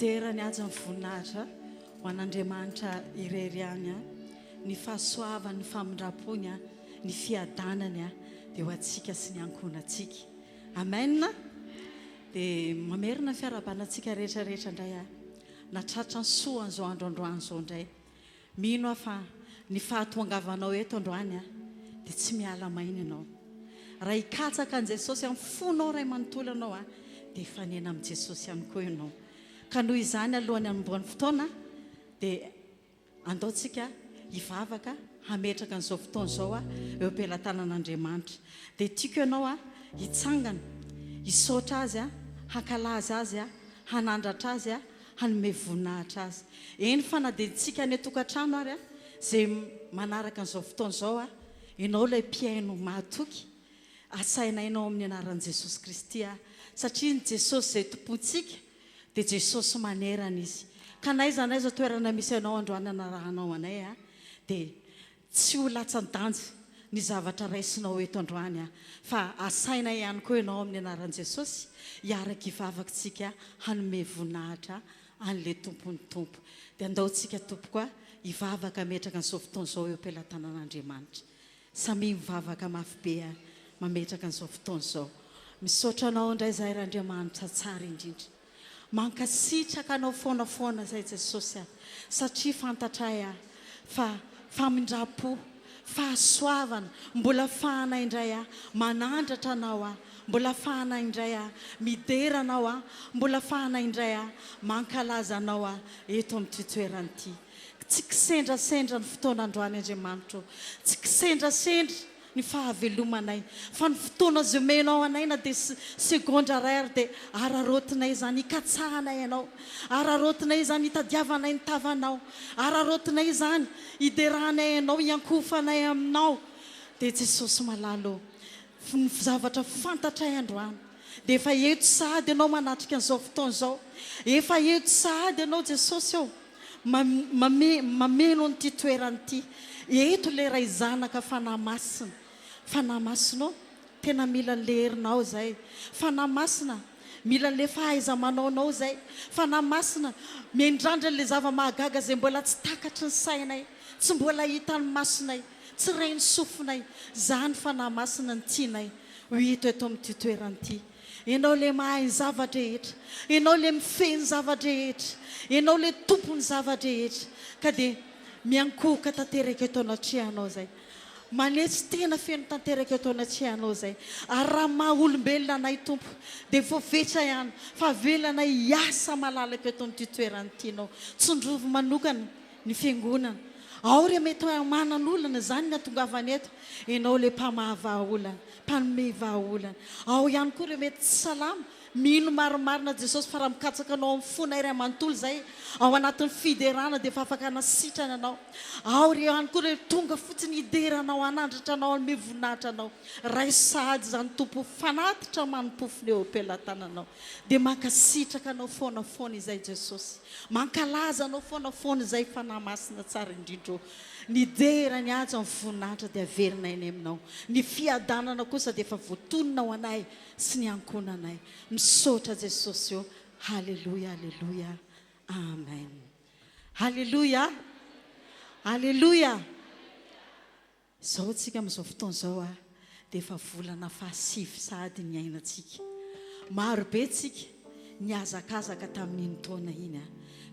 derany azy amin'ny voninahitra ho an'Andriamanitra ireriany ny fahasoavany, ny famindram-pony, ny fiadanany dia ho antsika sy ny ankonantsika. Amen. Dia mamerina fiarabanantsika rehetrarehetra indray natratra ny soa an'izao androandroany izao indray. Mino aho fa ny fahatoangavanao eto androany dia tsy miala maina ianao. Raha hikatsaka an' Jesosy amin'ny fonao ray manontolo anao dia hifanena amin'i Jesosy ihany koa ianao. Ka noho izany alohany ambony fotoana dia andaontsika hivavaka hametraka an'izao fotoana izao eo am-pelatanan'Andriamanitra. Dia tiako ianao hitsangana, hisaotra azy, hankalaza azy, hanandratra azy, hanome voninahitra azy. Eny fa na dia tsika ny tokantrano ary izay manaraka an'izao fotoana izao ianao ilay mpiaino mahatoky, asainainao amin'ny anaran'i Jesosy Kristy satria ny Jesosy izay tompontsika dia Jesosy manerana izy. Ka naiza naiza toerana misy ianao androany anarahanao anay dia tsy ho latsan-danja ny zavatra raisinao eto androany fa asaina ihany koa ianao amin'ny anaran'i Jesosy hiaraka hivavakantsika hanome voninahitra an'ilay tompony tompo. Dia andaontsika tompo koa hivavaka metraka an'izao fotoana izao eo am-pelatanan'Andriamanitra. Samy mivavaka mafy be mametraka an'izao fotoana izao. Misaotra anao indray izahay ry Andriamanitra tsara indrindra. Mankasitraka anao foana foana izay Jesosy satria fantatray fa famindram-po, fahasoavana mbola fahana indray manandratra anao mbola fahana indray midera anao mbola fahana indray mankalaza anao eto amin'ity toerana ity. Tsy kisendrasendra ny fotoana androany Andriamanitra, tsy kisendrasendra ny fahavelomanay fa ny fotoana zomenao anay na dia segondra ray dia ararotinay izany hikatsahanay ianao, ararotinay izany hitadiavanay ny tavanao, ararotinay izany hiderahanay ianao, hiankofanay aminao. Dia Jesosy malalo ny zavatra fantatray androany dia efa eto sahady ianao manatrika an'izao fotoana izao, efa eto sahady ianao Jesosy eo mameno n'ity toerana ity. Eto ilay ray zanaka fanahy masina, fanahy masinao tena mila le herinao izay, fanahy masina mila le fahaiza-manaonao izay, fanahy masina miandrandra ilay zava-mahagaga izay mbola tsy takatry ny sainay, tsy mbola hitan'ny masonay, tsy rainy sofinay. Izany fanahy masina ny tianay ho hita eto amin'ity toerana ity. Ianao le mahay ny zavatra rehetra, ianao le mifeny zavatra rehetra, ianao le tompony zavatra rehetra. Ka dia miankohoka tanteraka eto anatrehanao izay, manetsy tena feno tanteraka eto anatrehanao izay. Ary raha maha-olombelona anay tompo dia voavetra ihany fa velana hiasa malalaka eto amin'ity toerana tianao. Tsondrovo manokana ny fiangonana. Ao ry mety manan'olana izany ny atongavany eto, ianao le mpamahavaolana, mpanome vahaolana. Ao ihany koa ry mety tsy salama, mino marimarina Jesosy fa raha mikatsaka anao amin'ny fonay ray manontolo izay ao anatin'ny fiderana dia efa afaka hanasitrana anao. Ao ry ihany koa ry tonga fotsiny hideranao, hanandratra anao, hanome voninahitra anao. Ray sahady izany tompo fanatitra manompofony eo am-pelatananao. Dia mankasitraka anao foana foana izay Jesosy, mankalaza anao foana foana izay fanahy masina tsara indrindra. Ny derany azy amin'ny voninahitra dia averina eny aminao. Ny fiadanana kosa dia efa voatonona ho anay sy ny ankonanay. Misaotra Jesosy eo. Halleluja, halleluja, amen. Halleluja, halleluja. Izao antsika amin'izao fotoana izao dia efa volana fahasivy sahady ny ainantsika. Maro be tsika niazakazaka tamin'iny taona iny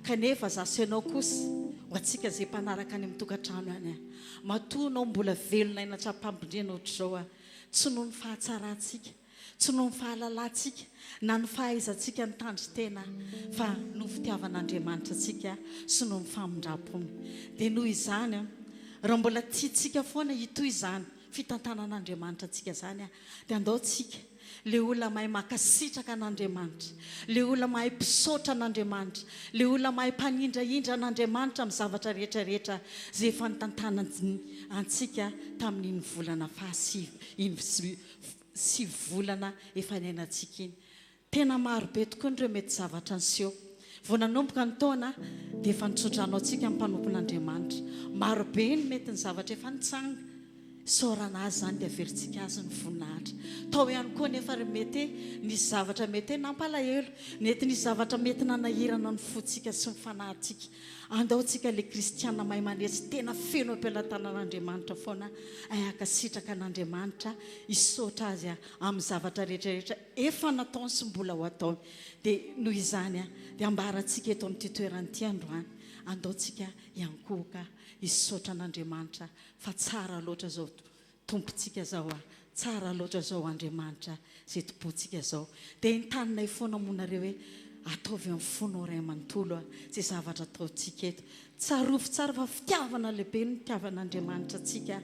kanefa zaso ianao kosa ho antsika izay mpanaraka any amin'ny tokantrano any matoanao mbola velona eny atrapampindrena ohatr'izao tsy noho ny fahatsarantsika, tsy noho ny fahalalantsika na ny fahaizantsika ny tandry tena fa noho fitiavan'Andriamanitra antsika sy noho ny famindram-pony. Dia noho izany raha mbola tiantsika foana hitoy izany fitantanan'Andriamanitra antsika izany dia andaontsika le olona mahay makasitraka an'Andriamanitra, le olona mahay mpisaotra an'Andriamanitra, le olona mahay mpanindrahindra an'Andriamanitra amin'ny zavatra rehetra rehetra izay efa nitantana antsika tamin'iny volana fahasivy volana efa niainantsika iny. Tena maro be tokoa ireo mety zavatra niseho. Vao nanomboka ny taona dia efa nitsotranao antsika amin'ny mpanompon'Andriamanitra. Maro be ny mety ny zavatra efa nitsanga saorana azy zany dia averintsika azy ny voninahitra. Tao ihany koa nefa mety nisy zavatra mety nampalahelo, nety nisy zavatra mety nanahirana ny fotsika sy ny fanahintsika. Andaontsika le kristiana mahay manetsy tena feno am-pelatanan'Andriamanitra foana, ahaka sitraka an'Andriamanitra hisaotra azy amin'ny zavatra rehetrarehetra efa nataony sy mbola ho ataony. Dia noho izany dia ambarantsika eto amin'ity toeranyity androany, andaontsika iankohoka hisaotra an'Andriamanitra fa tsara loatra zao tompontsika zao tsara loatra zao Andriamanitra zay tompontsika zao. Dia intaninay foana monareo hoe ataovy amin'ny fonao ray amanontolo zay zavatra ataontsika eto. Tsarovy tsara fa fitiavana lehibe ny fitiavan'Andriamanitra antsika.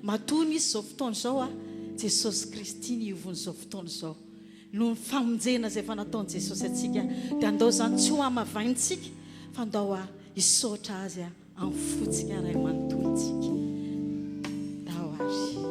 Matony izy zao fotoana zao Jesosy Kristy niovony zao fotoana zao. No famonjena zay efa nataony Jesosy atsika dia andao zany tsy ho amavaintsika fa andao hisaotra azy amin'ny fotsika ray amanontolontsika. Dao ary.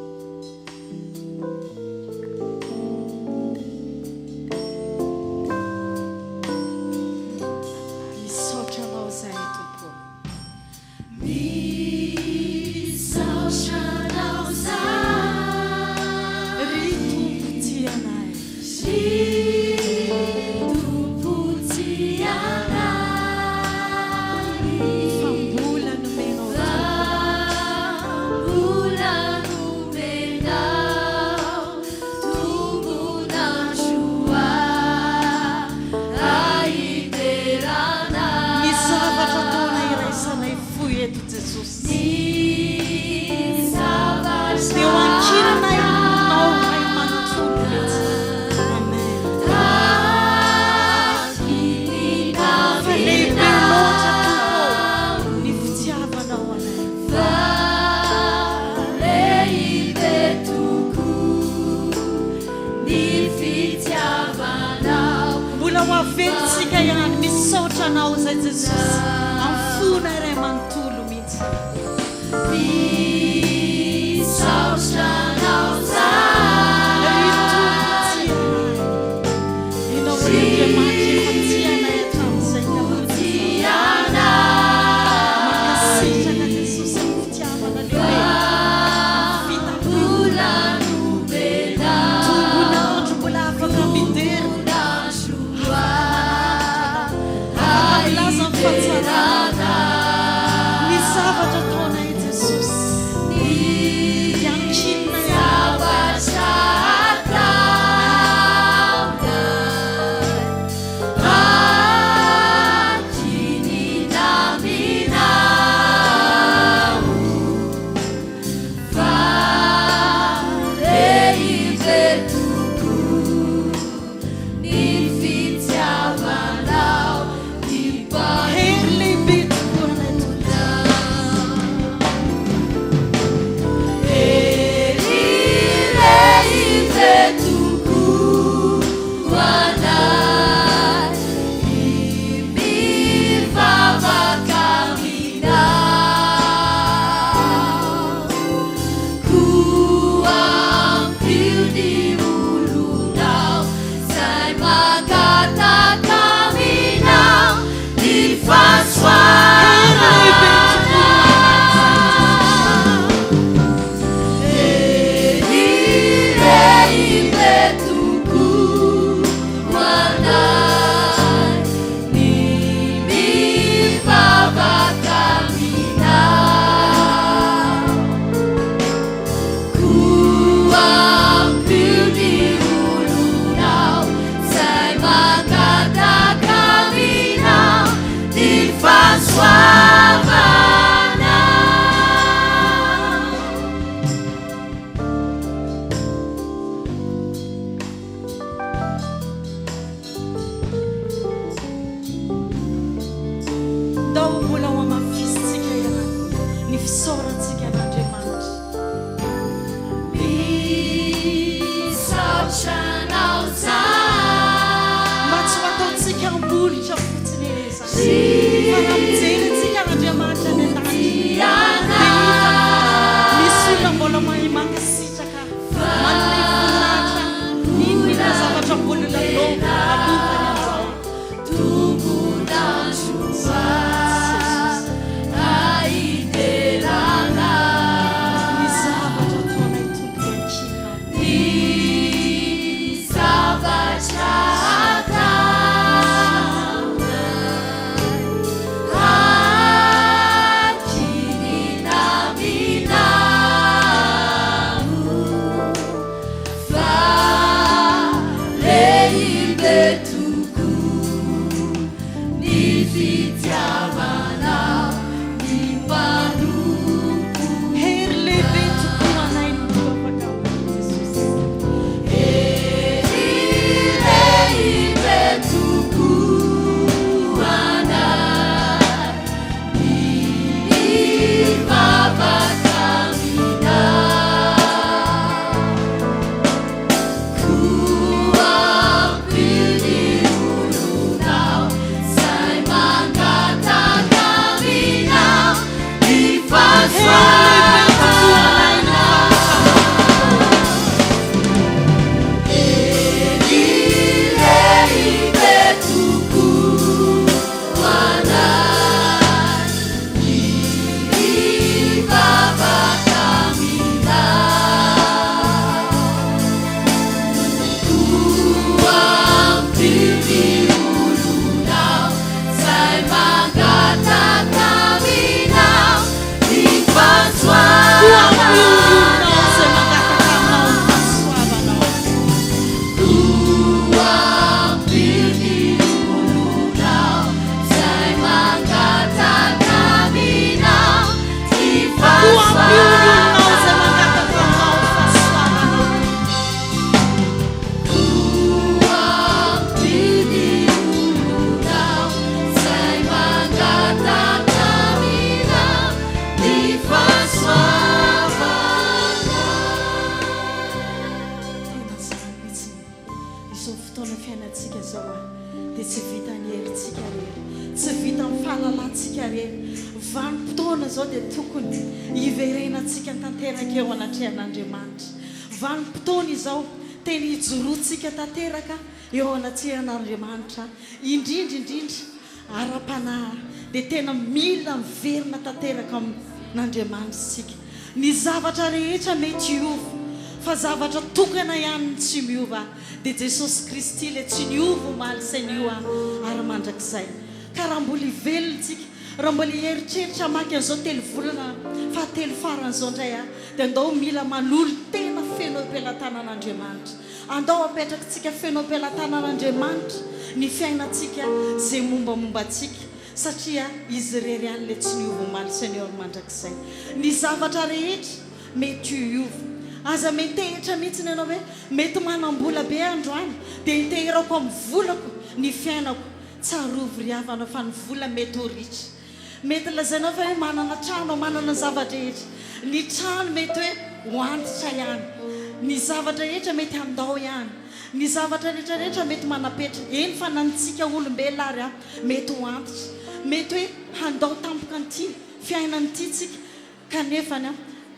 antsika reny vanim-potoana zao dia tokony iverenantsika tanteraka eo anatrehan'Andriamanitra. Vanim-potoana izao teny hijoroantsika tanteraka eo anatrehan'Andriamanitra, indrindra ara-panahy dia tena mila miverina tanteraka amin'Andriamanitra sika. Ny zavatra rehetra mety hiova fa zavatra tokana ihany tsy miova dia Jesosy Kristy ilay tsy niova omaly saina io ara-mandrakizay. Ka raha mbola hivelontsika, raha mbola hieritreritra hamaky an'izao telo volana fahatelo faran'izao indray dia andao mila manolo tena feno am-pelantanan'Andriamanitra. Andao apetrakantsika feno am-pelantanan'Andriamanitra ny fiainantsika izay mombamombantsika, satria izy rery ihany ilay tsy niova omaly saina io ara-mandrakizay. Ny zavatra rehetra mety hiova. Aza metehitra mihitsy ny ianao hoe mety manam-bola be androany dia hiteherako amin'ny volako ny fiainako, tsarovy ry havana fa ny vola mety ho ritra. Mety lazainao fa hoe manana trano, manana zavatra rehetra. Ny trano mety hoe hoantitra ihany, ny zavatra rehetra mety handao ihany, ny zavatra rehetrarehetra mety manapetra. Eny fa nantsika olombelona ary mety ho antitra, mety hoe handao tampoka an'ity fiainan'ity tsika, kanefa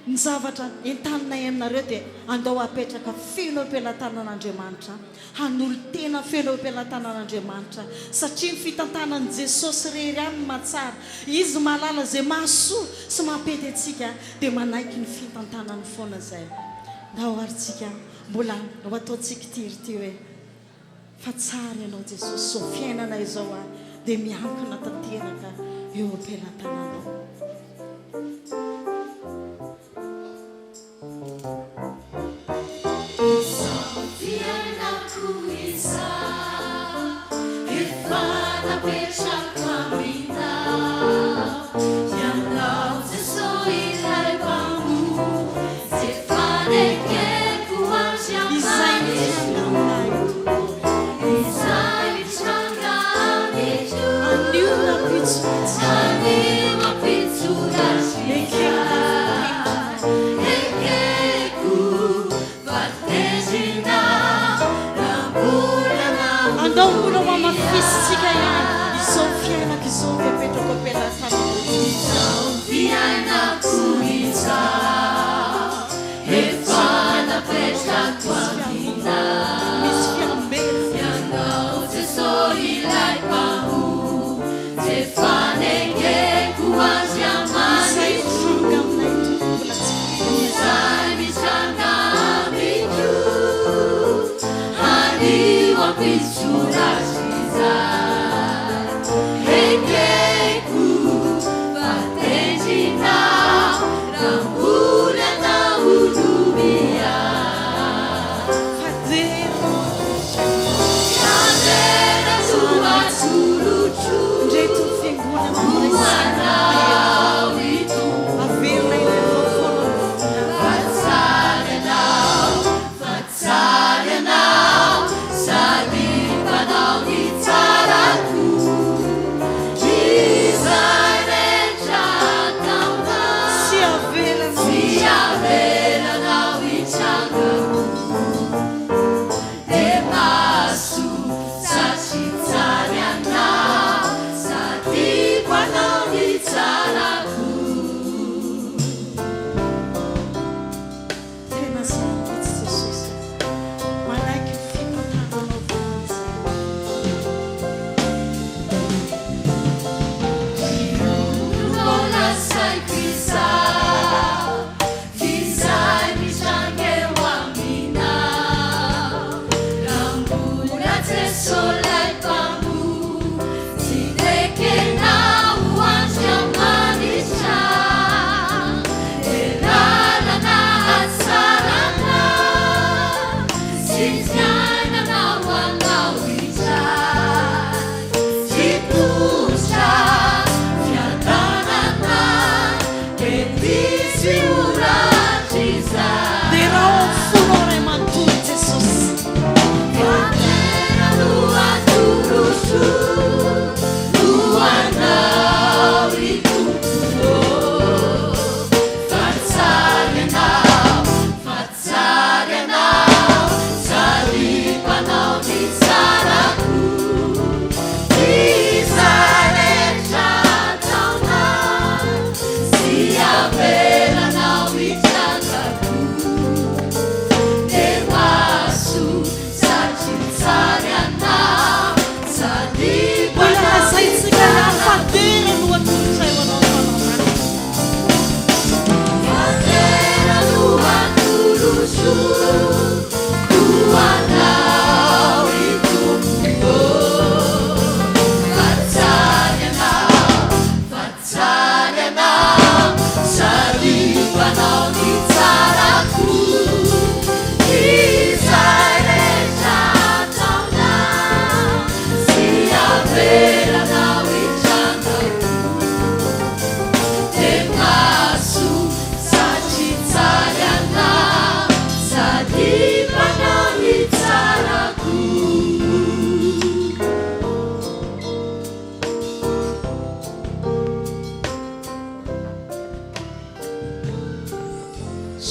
ny zavatra entanina aminareo dia andao apetraka feno am-pelantanan'Andriamanitra, hanolo tena feno am-pelantanan'Andriamanitra, satria ny fitantanan'i Jesosy rery ihany mahatsara. Izy mahalala izay mahasoa sy mampety antsika dia manaiky ny fitantanany foana izay. Ndao arytsika mbola ho ataontsika ity hoe fa tsara ianao Jesosy, so fiainana izao dia miankina tanteraka eo am-pelantananao. Fifadian-kanina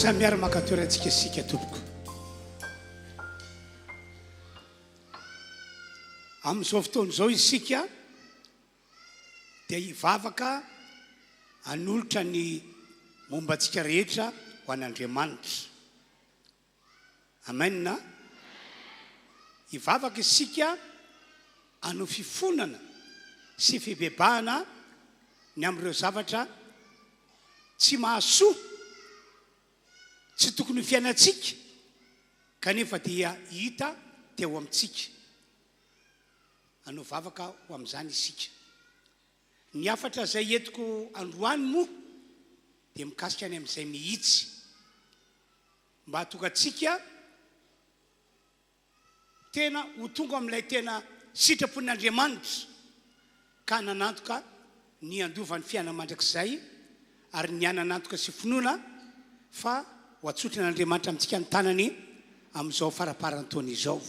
Samiara makatorantsika sika tompoko. Amin'izao fotoana izao isika dia hivavaka hanolotra ny mombantsika rehetra ho an'Andriamanitra. Amen na? Hivavaka isika hanao fifonana sy fibebahana ny amin'ireo zavatra tsy mahasoa, tsy tokony fiainantsika kanefa dia hita teo amintsika. Hanao vavaka ho amin'izany isika. Ny afatra izay entiko androany moa dia mikasika any amin'izay mihitsy mba hatokantsika tena ho tonga amin'ilay tena sitrapon'Andriamanitra ka nanantoka ny andovan'ny fiainana mandrakizay ary ny ananantoka sy finoana fa ho atsotra n'Andriamanitra amintsika ny tanany amin'izao faraparan'ny taona izao.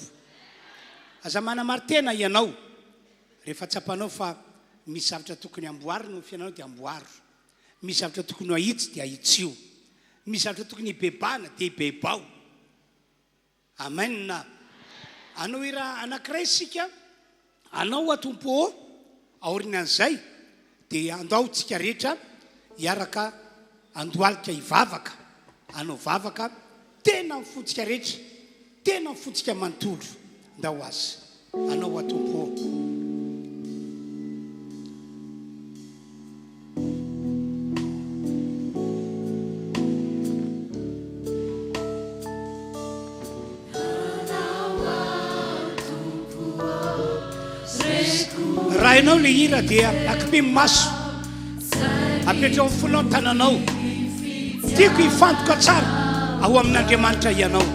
Aza manamary tena ianao rehefa tsapanao fa misy zavatra tokony amboarina ny fiainanao dia amboaro, misy zavatra tokony ho ahitsy dia ahitsio, misy zavatra tokony hibebana dia hibebao. Amen na? Anao ira anankiray isika, anao atompo aorinan'izay dia andao tsika rehetra hiaraka andohalika hivavaka. Anao vavaka tena mifontsika rehetra, tena mifontsika manontolo ndao azy. Anao atompo. Raha ianao le hira dia akimimy maso, apetrao amin'ny fonao ny tananao, tiako hifantoka tsara ao amin'Andriamanitra ianao.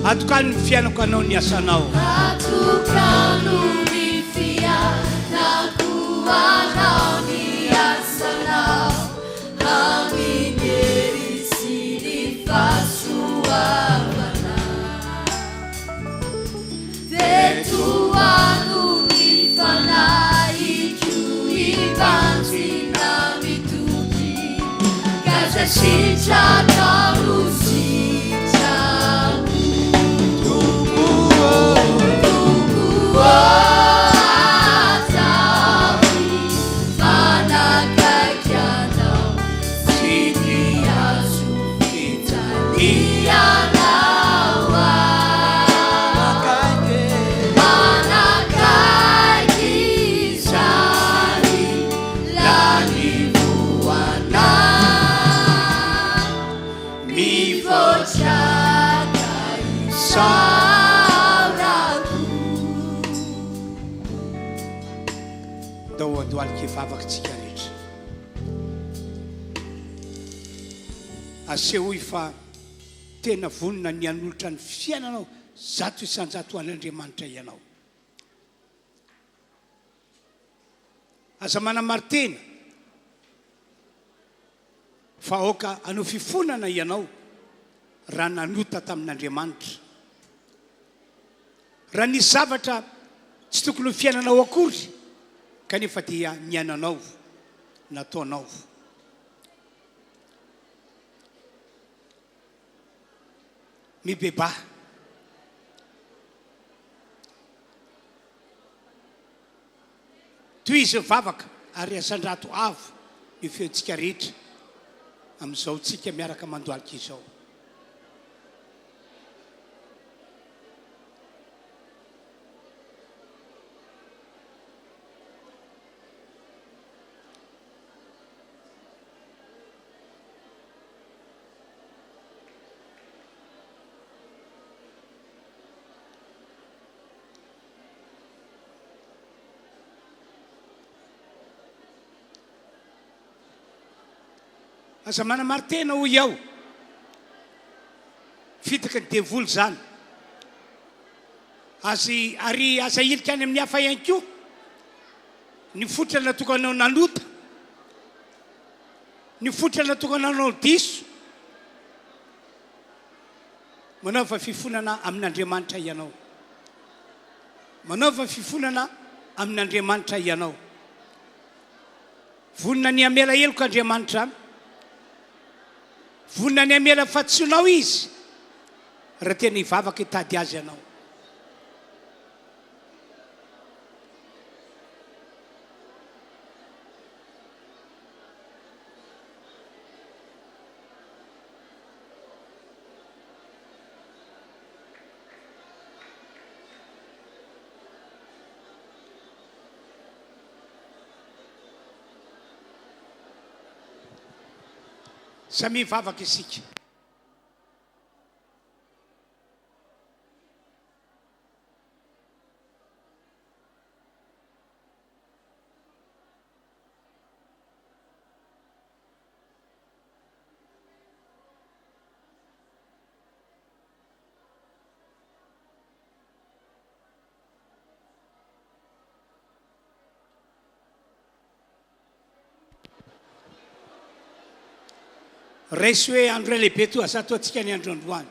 Atukano ny fiainako anao ny asanao. Atukano ny fiainako anao ny asanao. Amin'ery sy ny fahasoavana. Fetoano ny fanahiko ibanjina mitoky. Kaza sitraka no sitraka. mandoalika vavakatsika rehetra asehoy fa tena vonina ny anolotra ny fiainanao zato isanjato an'Andriamanitra ianao. Aza manamaritena fa aoka anao fifonana ianao raha nanota tamin'Andriamanitra. Raha nisy zavatra tsy tokony ho fiainanao akory kanefa dia niainanao, nataonao. Mibeba toy izy vavaka ary asandrato avo ny feontsika rehetra amin'izao tsika miaraka mandoalika izao. Aza manamaritena ho iaho fitaka ny devoly zany ary aza ilika any amin'ny hafa ihany koa ny fotrana tokanao nanota, ny fotrana tokanao diso, manaova fifonana amin'Andriamanitra ianao, manaova fifonana amin'Andriamanitra ianao. Vonina ny amela heloko Andriamanitra, vonina ny amela fatsinao izy raha tena hivavaka hitady azy ianao. Samy vavaka isika. Resy hoe andro lehibe to asa to atsika ny androandroany.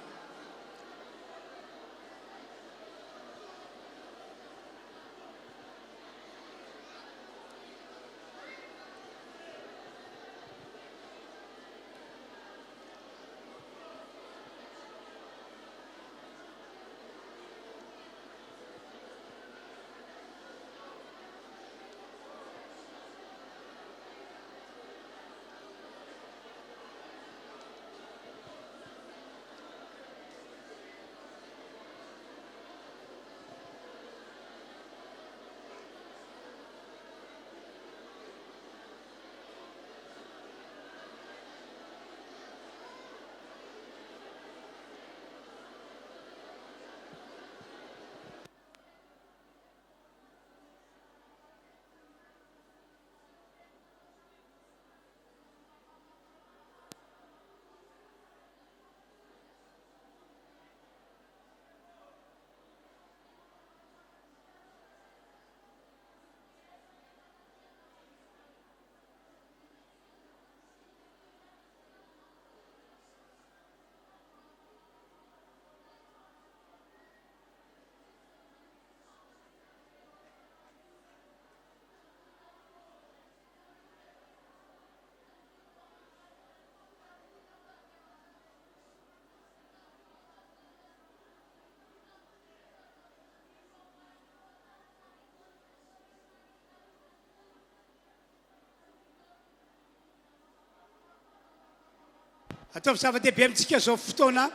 Ataovy zava-dehibe amintsika zao fotoana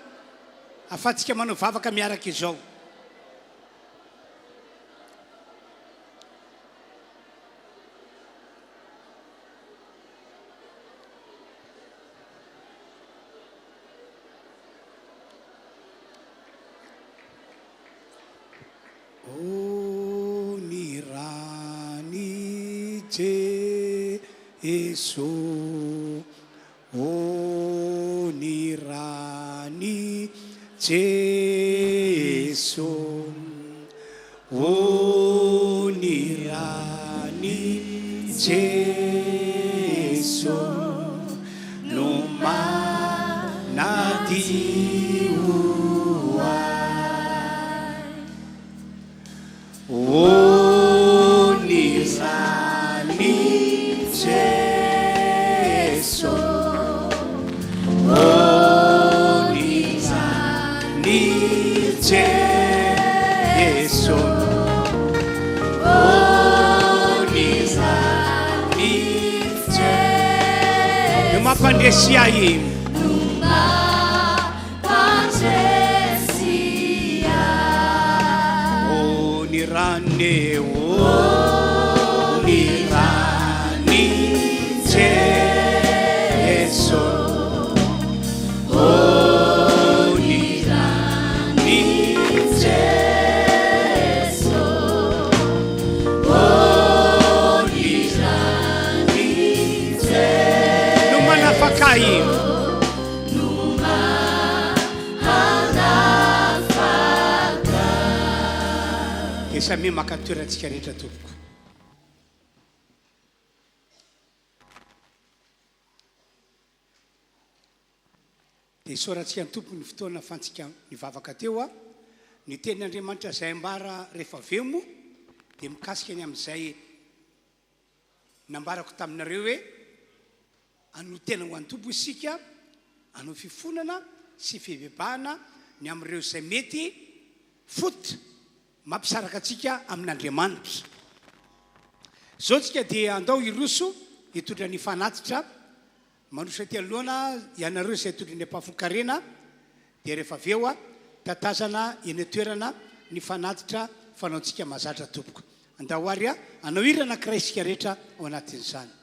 afatsika manao vavaka miaraka izao. O ni rani jeso o ny rany jeso o ny rany jeso no manadio ay o ny rany jeso o ny rany jeso o ny rany jeso no mampandresia iny rane o ny rany jeso o ny rany jeso o ny rany jeso no manafaka iny samy makatoerantsika rehetra tompoko dia sorantsika ny tompo ny fotoana fantsika ny vavaka teo a ny tenin'Andriamanitra izay ambara rehefa vemo dia mikasika ny amin'izay nambarako taminareo hoe anotena ho an'ny tompo isika anao fifonana sy fivebahana ny amin'ireo izay mety fota mampisaraka atsika amin'Andriamanitra zao tsika dia andao iroso hitondra ny fanatitra manosy aty alohana ianareo izay hitondra ny ampahafokarena dia rehefa aveo a tatazana eny toerana ny fanatitra fanaontsika mahazatra tompoko andao ary a anao hira anankiray isika rehetra ao anatin'izany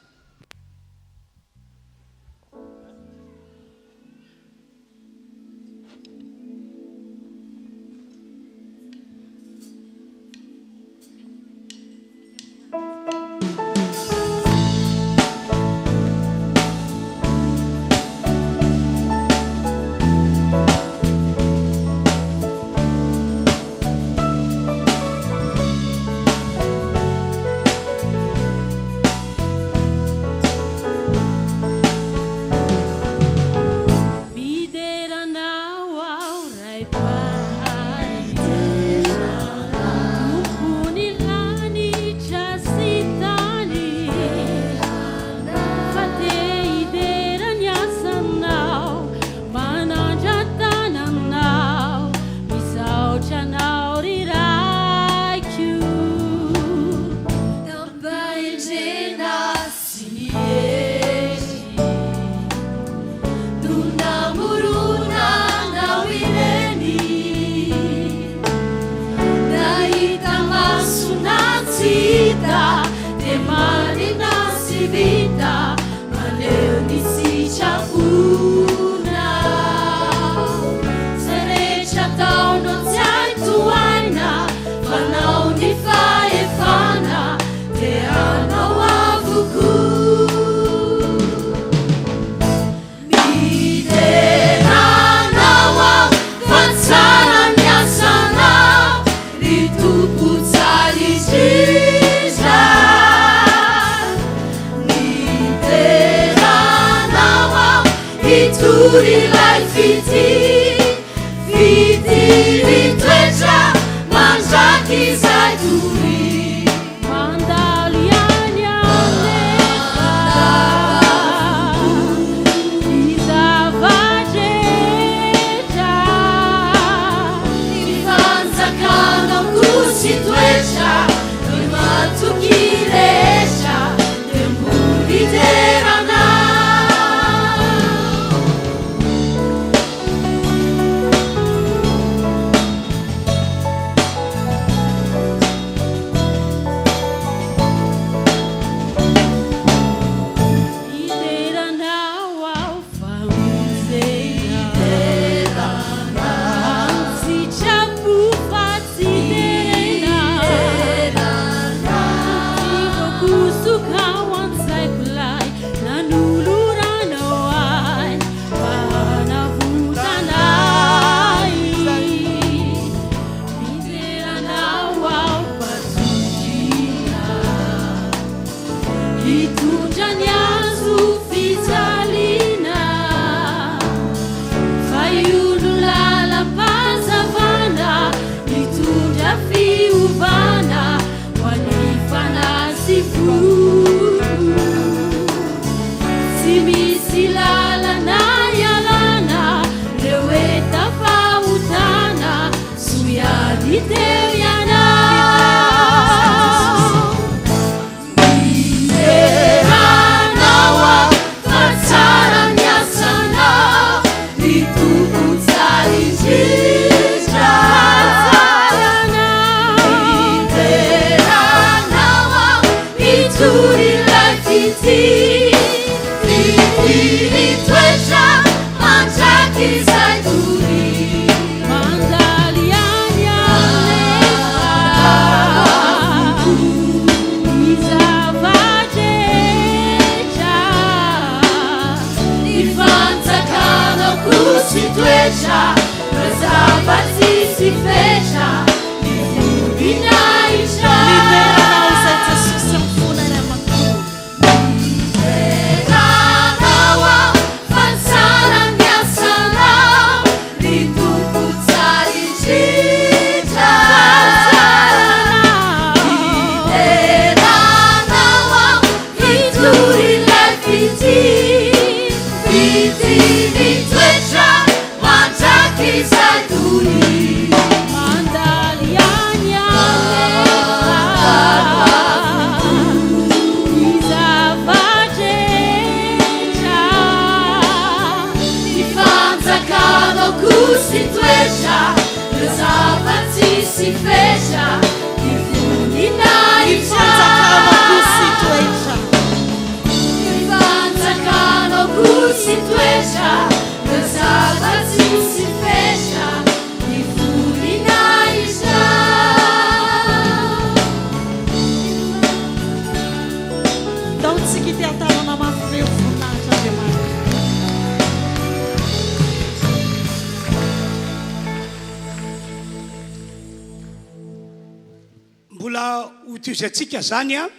Atsika zany a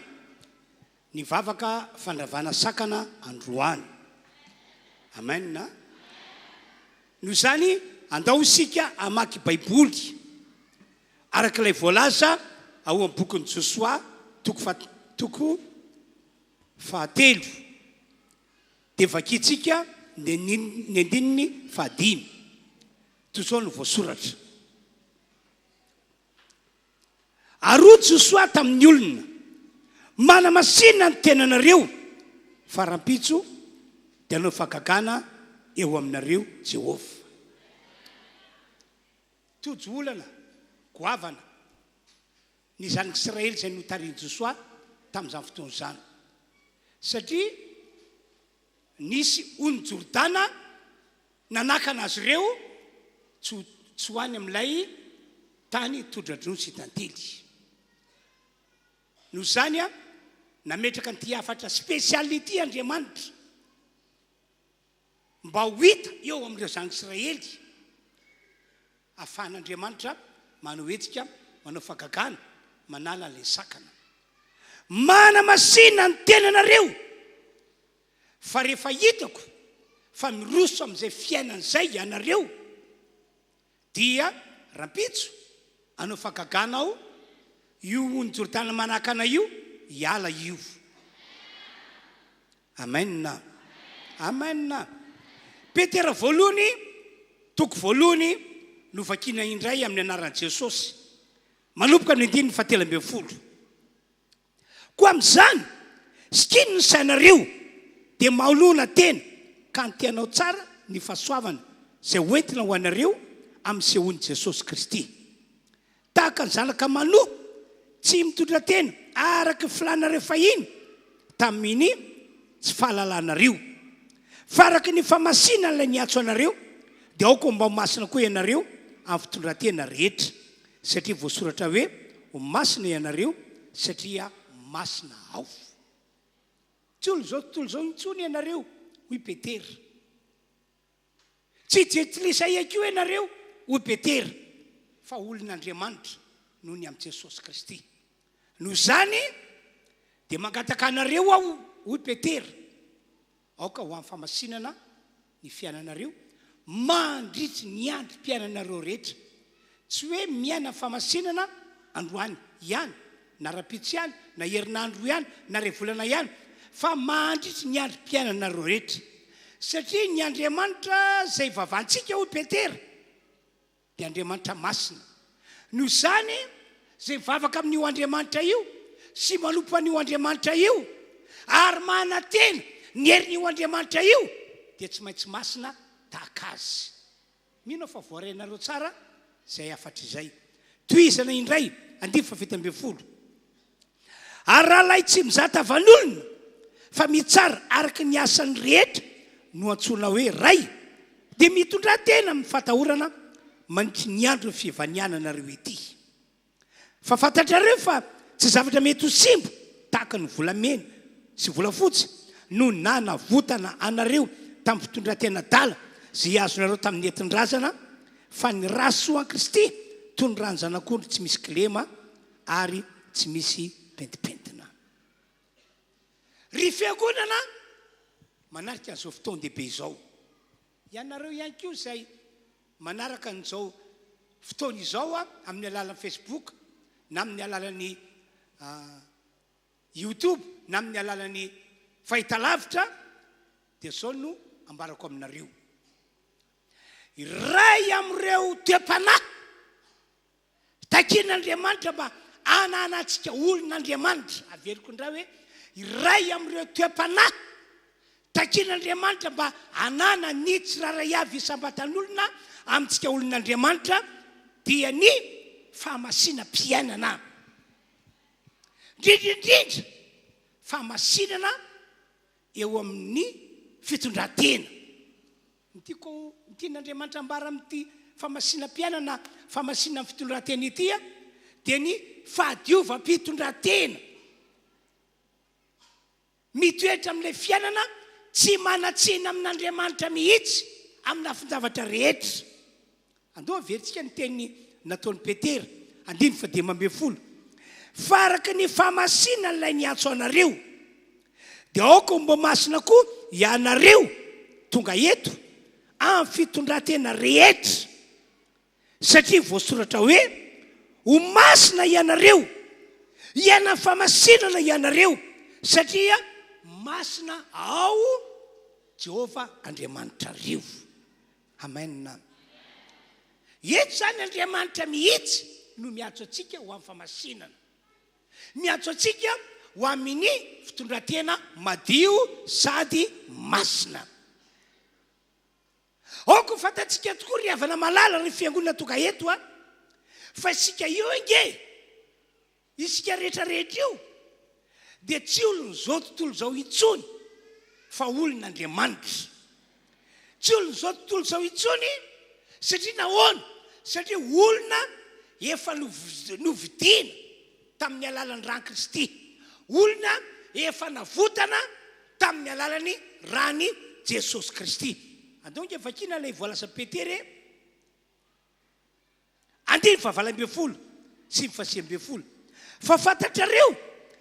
ny vavaka fandravana sakana androany. Amen na no zany andao isika amaky baiboly arak'ilay voalaza ao amin'ny bokin'ny Josoa toko fahatelo dia vakitsika ny andininy fahadimy toy izao no voasoratra. Aroa Josoa tamin'ny olona manamasinana ny tenanareo fa rampitso dia anao fakagana eo aminareo Jehovah. Tojo olana goavana ny zanak'Israely izay notariany Josoa tamin'izany fotoana izany satria nisy ony Jordana nanakana azy ireo tsy hoany amin'ilay tany todradrono sy tantely. No zany a nametraka ny tiafatra spécialité Andriamanitra mba ho hita eo amin'ireo zanak'Israely ahafahan'Andriamanitra manao hetsika manao fagagana manala le sakana manamasina ny tenanareo fa rehefa hitako fa miroso amin'izay fiainan'izay ianareo dia rampitso anao fagagana ao io ony Jordana manakana io hiala io. Amen na amen na. Petera voalohany toko voalohany no vakina indray amin'ny anaran'i Jesosy manomboka amin'ny andininy fahatelo ambin'ny folo. Koa amin'izany sikiny ny sainareo dia maolona tena ka ny tianao tsara ny fahasoavana izay hoentina ho anareo amin'ny sehoan'i Jesosy Kristy tahaka ny zanaka manoa tsy mitondra tena araka filanareo fahiny tamin'ny tsy fahalalànareo fa araka ny famasinana ilay niatso anareo dia aoko mba ho masina koa ianareo amin'ny fitondran-tena rehetra satria voasoratra hoe ho masina ianareo satria masina ao. Tsy olo zao tontolo zao intsony ianareo hoy Petera, tsy jetilisa iakio ianareo hoy Petera fa olon'Andriamanitra noho ny amin'i Jesosy Kristy. No zany dia mangataka anareo aho hoy Petera aoka ho amin'ny famasinana ny fiainanareo mandritry ny androm-piainanareo rehetra, tsy hoe miaina famasinana androany ihany na rapitsy ihany na herinandro ihany na revolana ihany fa mandritry ny androm-piainanareo rehetra satria ny Andriamanitra izay vavantsika hoy Petera dia Andriamanitra masina noho izany zay mivavaka amin'io Andriamanitra io sy manompo an'io Andriamanitra io ary manantena ny herin'io Andriamanitra io dia tsy maintsy masina tahaka azy. Mino fa voarainareo tsara zay afatra izay. Toizana indray 17. Ary rahalay tsy mizata vanolona fa mitsara araka ny asany rehetra no antsoina hoe ray dia mitondra tena amin'ny fatahorana mandritry ny andro ny fivaniananareo ety. Fa fantatrareo fa tsy zavatra mety ho simba tahaka ny volamena sy volafotsy no nanavotana anareo tamin'ny fitondran-tena dala zay azonareo tamin'ny entin-drazana fa ny rasoa Kristy toy ny rano zanak'ondry tsy misy kilema ary tsy misy pentipentina. Ry fiangonana manaraka an'izao fotoan-dehibe izao. Ianareo ihany koa izay manaraka an'izao fotoana izao amin'ny alalan'ny Facebook na amin'ny alalan'ny YouTube na amin'ny alalan'ny fahitalavitra dia zao no ambarako aminareo. Iray amin'ireo toepanahy takian'Andriamanitra mba ananantsika olon'Andriamanitra. Averiko indray hoe iray amin'ireo toepanahy takian'Andriamanitra mba anana ny tsiraray avy isambatan'olona amintsika olon'Andriamanitra dia ny fahamasinam-piainana. Indrindrindrindra fahamasinana eo amin'ny fitondran-tena. Ny tian'Andriamanitra ambara amin'ity fahamasinam-piainana fahamasinana amin'ny fitondran-tena ity dia ny fahadiovam-pitondran-tena. Mitoetra amin'ilay fiainana tsy manatsena amin'Andriamanitra mihitsy amin'ny lafin-davatra rehetra. Andao averintsika ny teniny nataon'ny Petera 5:12. Faraka ny fahamasinana ilay niantso anareo dia aoka mba masina koa ianareo tonga eto amin'ny fitondran-tena rehetra. Satria voasoratra hoe ho masina ianareo, iana fahamasinana ianareo satria masina ao Jehova Andriamanitra reo. Amen. Eto zany Andriamanitra mihitsy no miantso antsika ho amin'ny fahamasinana, miantso antsika ho amin'ny fitondran-tena madio sady masina. Aoko fantatsika tokoa ry havana malala ry fiangonana tonga eto fa isika io inge, isika rehetrarehetra io dia tsy olona zao tontolo zao intsony fa olon'Andriamanitra. Tsy olona zao tontolo zao intsony satria nahoana? Satria olona efa novidiana tamin'ny alalan'ny rany Kristy, olona efa navotana tamin'ny alalan'ny rany Jesosy Kristy. Andao nge vakina ilay voalaza Petera 2:20 sy 20. Fa fantatrareo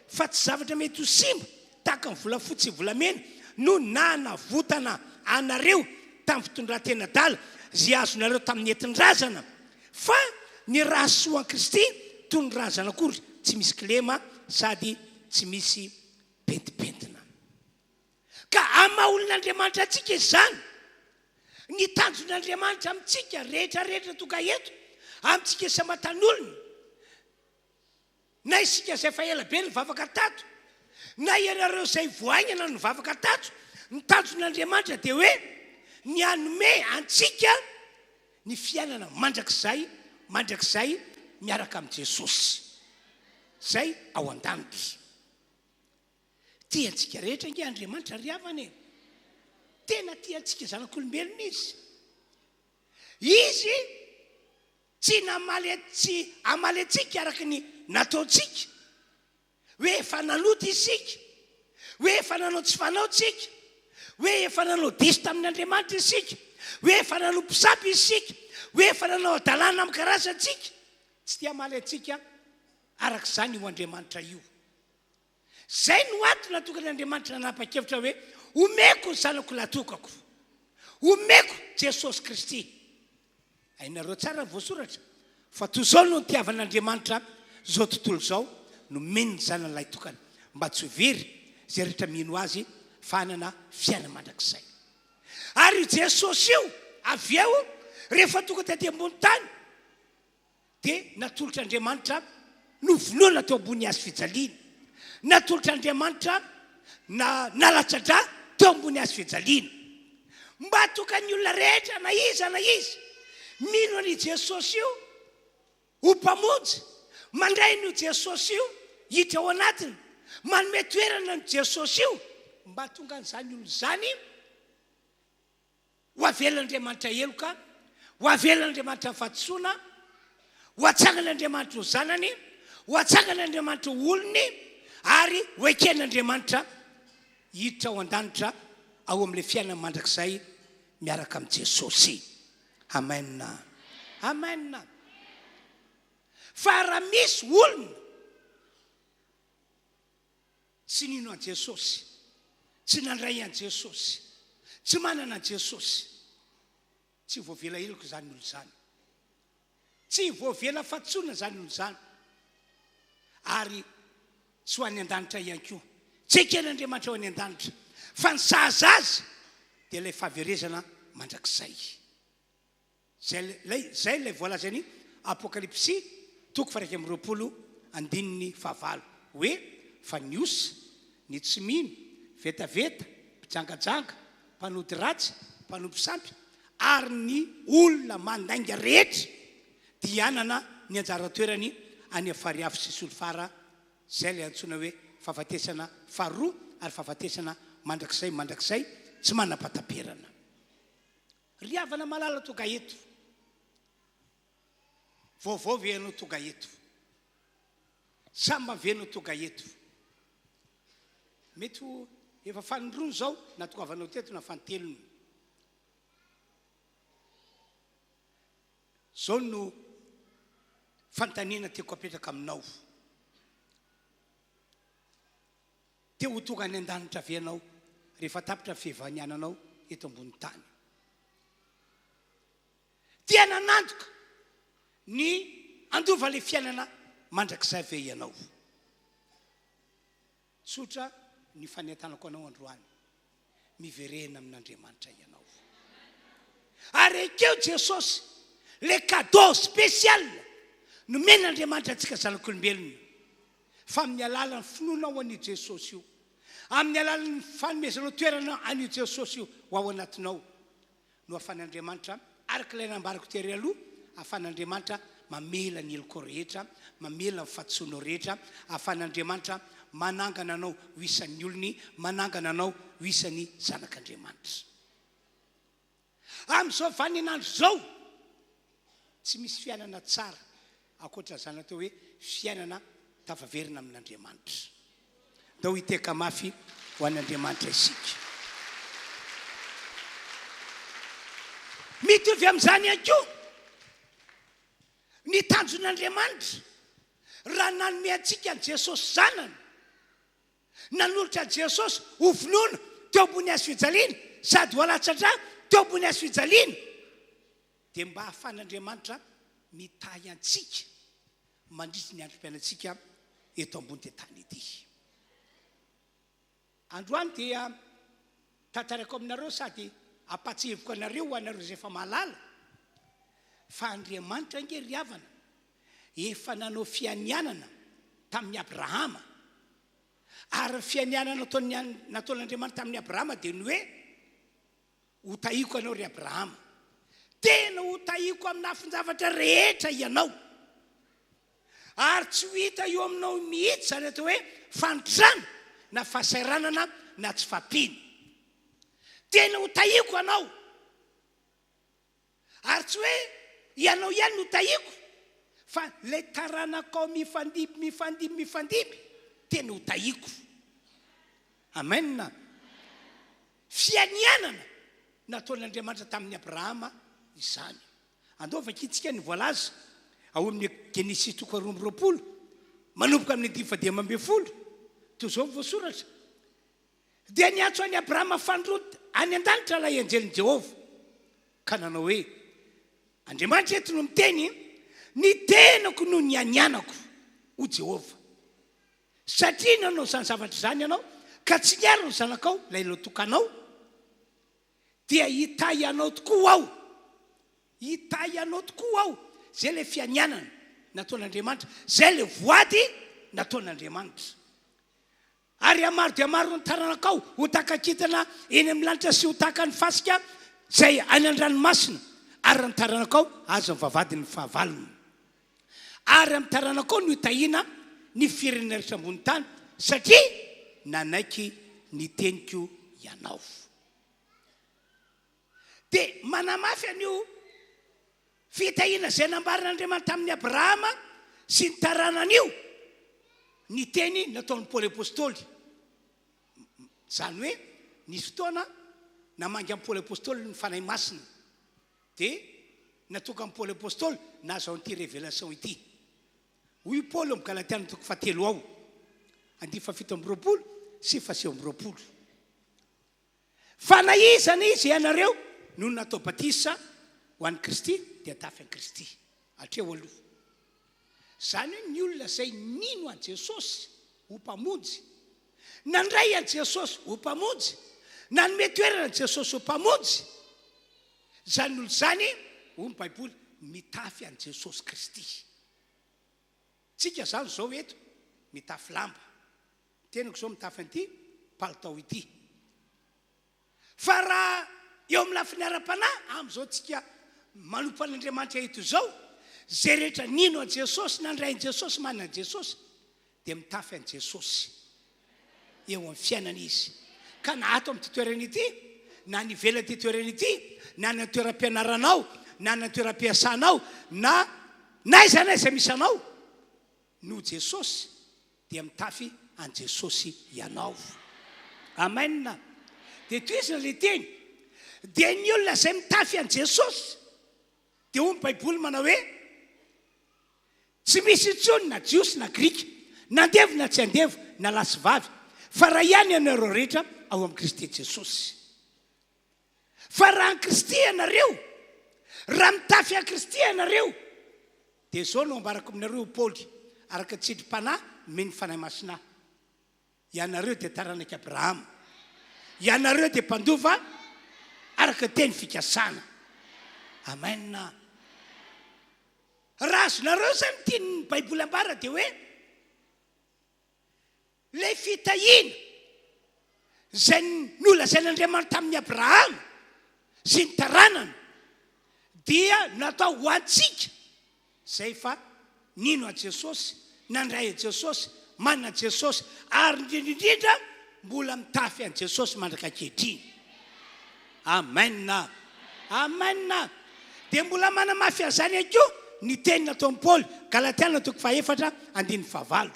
fa tsy zavatra mety ho simba tahaka ny volafotsy sy volamena no nanavotana anareo tamin'ny fitondran-tena dala zay azonareo tamin'ny entin-drazana fa ny rasoa Kristy toy ny rano zanak'ondry tsy misy kilema sady tsy misy pentipentina. Ka ama olon'Andriamanitra antsika izany, ny tanjon'Andriamanitra amintsika rehetrarehetra tonga eto amintsika samatan'olona, na isika izay fa ela be ny vavaka tato, na ianareo izay voainana ny vavaka tato, ny tanjon'Andriamanitra dia hoe ny anome antsika ny fiainana mandrakizay miaraka amin'i Jesosy zay ao an-danitra. Tiantsika rehetra nge Andriamanitra ry havana, tena tiantsika zanak'olombelona izy. Izy tsy amaly antsika araka ny nataontsika, hoe efa nanoty isika, hoe efa nanao tsy fanao tsika, hoe efa nanao diso tamin'Andriamanitra isika, hoe efa nanao mpisapy isika, hoe efa nanao adalàna amin'ny karazantsika. Tsy tia amaly antsika araka izany io Andriamanitra io. Zay no antony natokana Andriamanitra nanapa-kevitra hoe omeko ny zanako latokako, omeko Jesosy Kristy. Hainareo tsara voasoratra fa toy izao no nitiavan'Andriamanitra zao tontolo zao no meny ny zanan'ilay tokana mba tsy ho very zay rehetra mino azy fa hanana fiainana mandrakizay. Ary Jesosy io avy eo rehefa tonga taty ambony tany dia natolotr'Andriamanitra novonoana teo ambony hazo fijaliana, natolotr'Andriamanitra nalatradra teo ambony hazo fijaliana mba tokany olona rehetra na iza mino an'i Jesosy io ho mpamonjy, mandray n'io Jesosy io hiditra ao anatiny, manome toerana ny Jesosy io mba tonga n'izany olo zany ho avelan'Andriamanitra eloka, ho avelan'Andriamanitra fatosoana, ho atsangan'Andriamanitra ho zanany, ho atsangan'Andriamanitra ho olony, ary ho eken'Andriamanitra hiditra ao an-danitra ao amin'ilay fiainana mandrakizay miaraka amin'i Jesosy. Amen. Amen. Fa raha misy olona tsy nino an Jesosy, tsy nandray an Jesosy, tsy manana an Jesosy, tsy voavela eloko zany olo zany, tsy voavela fatsoana zany olo zany, ary tsy ho any an-danitra ihany koa, tsy eken'Andriamanitra ho any an-danitra, fa ny sahaza azy dia ilay fahaverezana mandrakizay. Zay ilay voalazany Apokalipsy 1:20 hoe fa ny osy, ny tsy mino, vetaveta, mpijangajanga, mpanody ratsy, mpanompo sampy, ary ny olona mandainga rehetra dia anana ny anjara toerany any afariafo sy solofara. Zay ilay antsoina hoe fahafatesana faharoa, ary fahafatesana mandrakizay tsy manam-pataperana. Ry havana malala toga eto, vaovao ve ianao toga eto, samba ve ianao toga eto, mety ho efa fanindrono zao na togavanao teto na fantelony. Zao no fantaniana tiako apetraka aminao, teo ho tonga any an-danitra ve ianao rehefa tapitra fivaniananao eto ambony tany. Tia nanandoka ny andova le fiainana mandrakizay ve ianao. Sotra ny fanetanako anao androany, miverena amin'Andriamanitra ianao. Ary ekeo Jesosy le cadeau spécial nomen'Andriamanitra antsika zanak'olombelona, fa amin'ny alalan'ny finoana ao an'i Jesosy io, amin'ny alalan'ny fanomezanao toerana an'i Jesosy io ho ao anatinao, no ahafan'Andriamanitra araka ilay nambarako tery aloha, ahafan'Andriamanitra mamela ny eloko rehetra, mamela ny fatsoanao rehetra, ahafan'Andriamanitra manangana anao ho isan'ny olony, manangana anao ho isan'ny zanak'Andriamanitra. Amin'izao vaninandro zao tsy misy fiainana tsara akoatra zany atao hoe fiainana tafaverina amin'Andriamanitra. Dao hiteka mafy ho an'Andriamanitra isika. Mitovy amin'izany ihany koa ny tanjon'Andriamanitra raha nanome antsika an Jesosy zanany, nanolotra an Jesosy ho vonoana teo ambony hazo fijaliana sady ho alatsadra teo ambony hazo fijaliana, dia mba ahafan'Andriamanitra mitahy antsika mandritra ny androm-piainantsika eto ambony tany ety. Androany dia tantarako aminareo sady apatsiheviko anareo ho anareo izay efa mahalala fa Andriamanitra nge ry havana efa nanao fianianana tamin'ny Abrahama, ary fianianana nataon'Andriamanitra tamin'ny Abrahama dia ny hoe ho tahiko anao ry Abrahama, tena ho tahiko amin'ny hafin-javatra rehetra ianao, ary tsy ho hita eo aminao mihitsy zany atao hoe fanotrana na fahasairanana na tsy fampiny. Tena ho tahiko anao, ary tsy hoe ianao ihany no tahiko, fa le taranakao mifandimby tena ho tahiko. Amen. Fianianana nataon'Andriamanitra tamin'ny Abrahama izany. Andao vakitsika ny voalaza ao amin'ny Genesis 2:20 manomboka amin'ny 10:20 toy izao voasoratra: dia niatso any Abrahama fandrota any an-danitra ilay anjelin'i Jehova ka nanao hoe, Andriamanitra eto no miteny, ny tenako no ny anianako ho Jehova, satria nanao izany zavatra izany ianao ka tsy niaro ny zanakao ilay lotokanao, dia hitahy anao tokoa aho, hitahy anao tokoa aho. Zay ilay fianianana nataon'Andriamanitra, zay le voady nataon'Andriamanitra. Ary amaro dia maro ny taranakao ho takakitana eny amin'ny lanitra sy ho taka ny fasika zay any an-dranomasina, ary ny taranakao azo ny vavady ny fahavalony. Ary amin'ny taranakao no hitahina ny firenena rehetra ambony tany, satria nanaiky ny teniko ianao. Dia manamafy an'io fitahina zay nambarin'Andriamanitra tamin'ny Abrahama sy ny taranan'io ny teny nataon'ny Paoly apôstôly. Zany hoe nisy fotoana namangy amin'ny Paoly apôstôly ny fanahy masina, dia natoka amin'ny Paoly apôstôly nazo an'ity révélation ity. Hoy Paoly amin'ny Galatiana toko 7 ao, 7:20 sy 7:20. Fanahizana izy ianareo no natao batisa ho an'ny Kristy dia tafy an'i Kristy hatreo aloha. Zany hoe ny olona zay nino an Jesosy ho mpamonjy, nandray an Jesosy ho mpamonjy, nanome toerana an Jesosy ho mpamonjy, zany olo zany ho ny Baiboly mitafy an Jesosy Kristy. Tsika zany zao eto mitafy lamba, tenako zao mitafy an'ity palitao ity. Fa raha eo amin'ny lafiny ara-panahy amin'izao tsika manompo an'Andriamanitra eto zao, zay rehetra nino an Jesosy, nandray an Jesosy, manana an Jesosy, dia mitafy an Jesosy eo amin'ny fiainana izy. Ka na ato amin'ny toerana ity, na nivela ty toerana ity, na ny toeram-pianaranao, na ny toeram-piasanao, na aiza misy anao, no Jesosy dia mitafy an Jesosy ianao. Amen. Dia toizina le teny, dia ny olona zay mitafy an Jesosy, dia ho ny Baiboly manao hoe tsy misy intsony na jiosy na grika, na andevo na tsy andevo, na lasy vavy, fa raha ihany ianareo rehetra ao amin'ny Kristy Jesosy. Fa raha an Kristy ianareo, raha mitafy an Kristy ianareo, dia zao no ambarako aminareo Paoly, araka tsidrim-panahy meny fanahy masina. Ianareo dia taranaky Abrahama, ianareo dia mpandova araka teny fikasana. Amen. Raha azonareo zany tiany Baiboly ambara dia hoe le fitahina zay nolazain'Andriamanitra tamin'ny Abrahama sy ny taranany dia natao ho antsika zay fa nino a Jesosy, nandray a Jesosy, manana Jesosy, ary indrindra mbola mitafy an Jesosy mandraka ankehitriny. Amen. Amen. Dia mbola manamafy an'izany akeo ny teny nataon'i Paoly, Galatiana toko 4:9.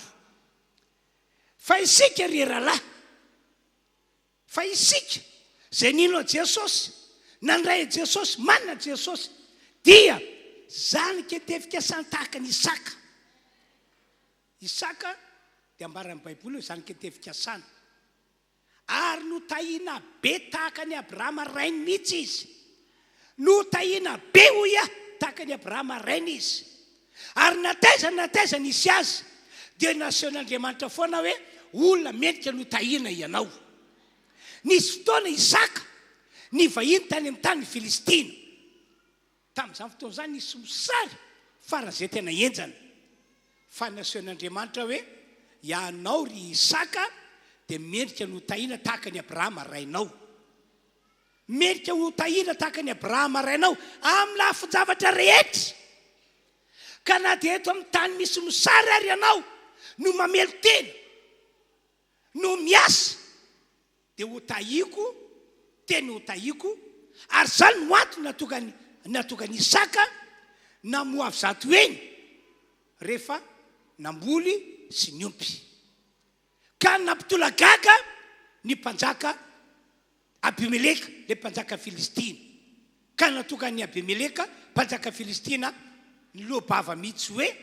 Fa isika ry rahalahy, fa isika zay nino a Jesosy, nandray a Jesosy, manana Jesosy, dia zany ketefika sany tahaka ny Isaka. Isaka dia ambaran'ny Baiboly zany ketefika sany, ary no tahina be tahaka ny Abrahama rainy mihitsy izy, no tahina be hoia tahaka ny Abrahama rainy izy, ary nataiza nisy azy dia nasehoan'Andriamanitra foana hoe olona mendrika no tahina ianao. Nisy fotoana Isaka ny vahiny tany amin'ny tany Filistina, tamin'izany fotoana zany nisy mosary fara zay tena enjana, fa nasehoan'Andriamanitra hoe ianao ry Isaka dia mendrika no tahina tahaka ny Abrahama rainao, mendrika ho tahina tahaka ny Abrahama rainao amin'ny lafin-javatra rehetra. Ka na dia eto amin'ny tany misy mosary ary ianao no mamelo tena, no miasa, dia ho tahiko, teny ho tahiko, ary zany no antony natokany Isaka namoavy zato eny rehefa namboly sy niompy. Ka nampitola gaga ny mpanjaka Abimeleka, le mpanjaka Filistina. Ka natokany Abimeleka, mpanjaka Filistina, ny loabava mihitsy hoe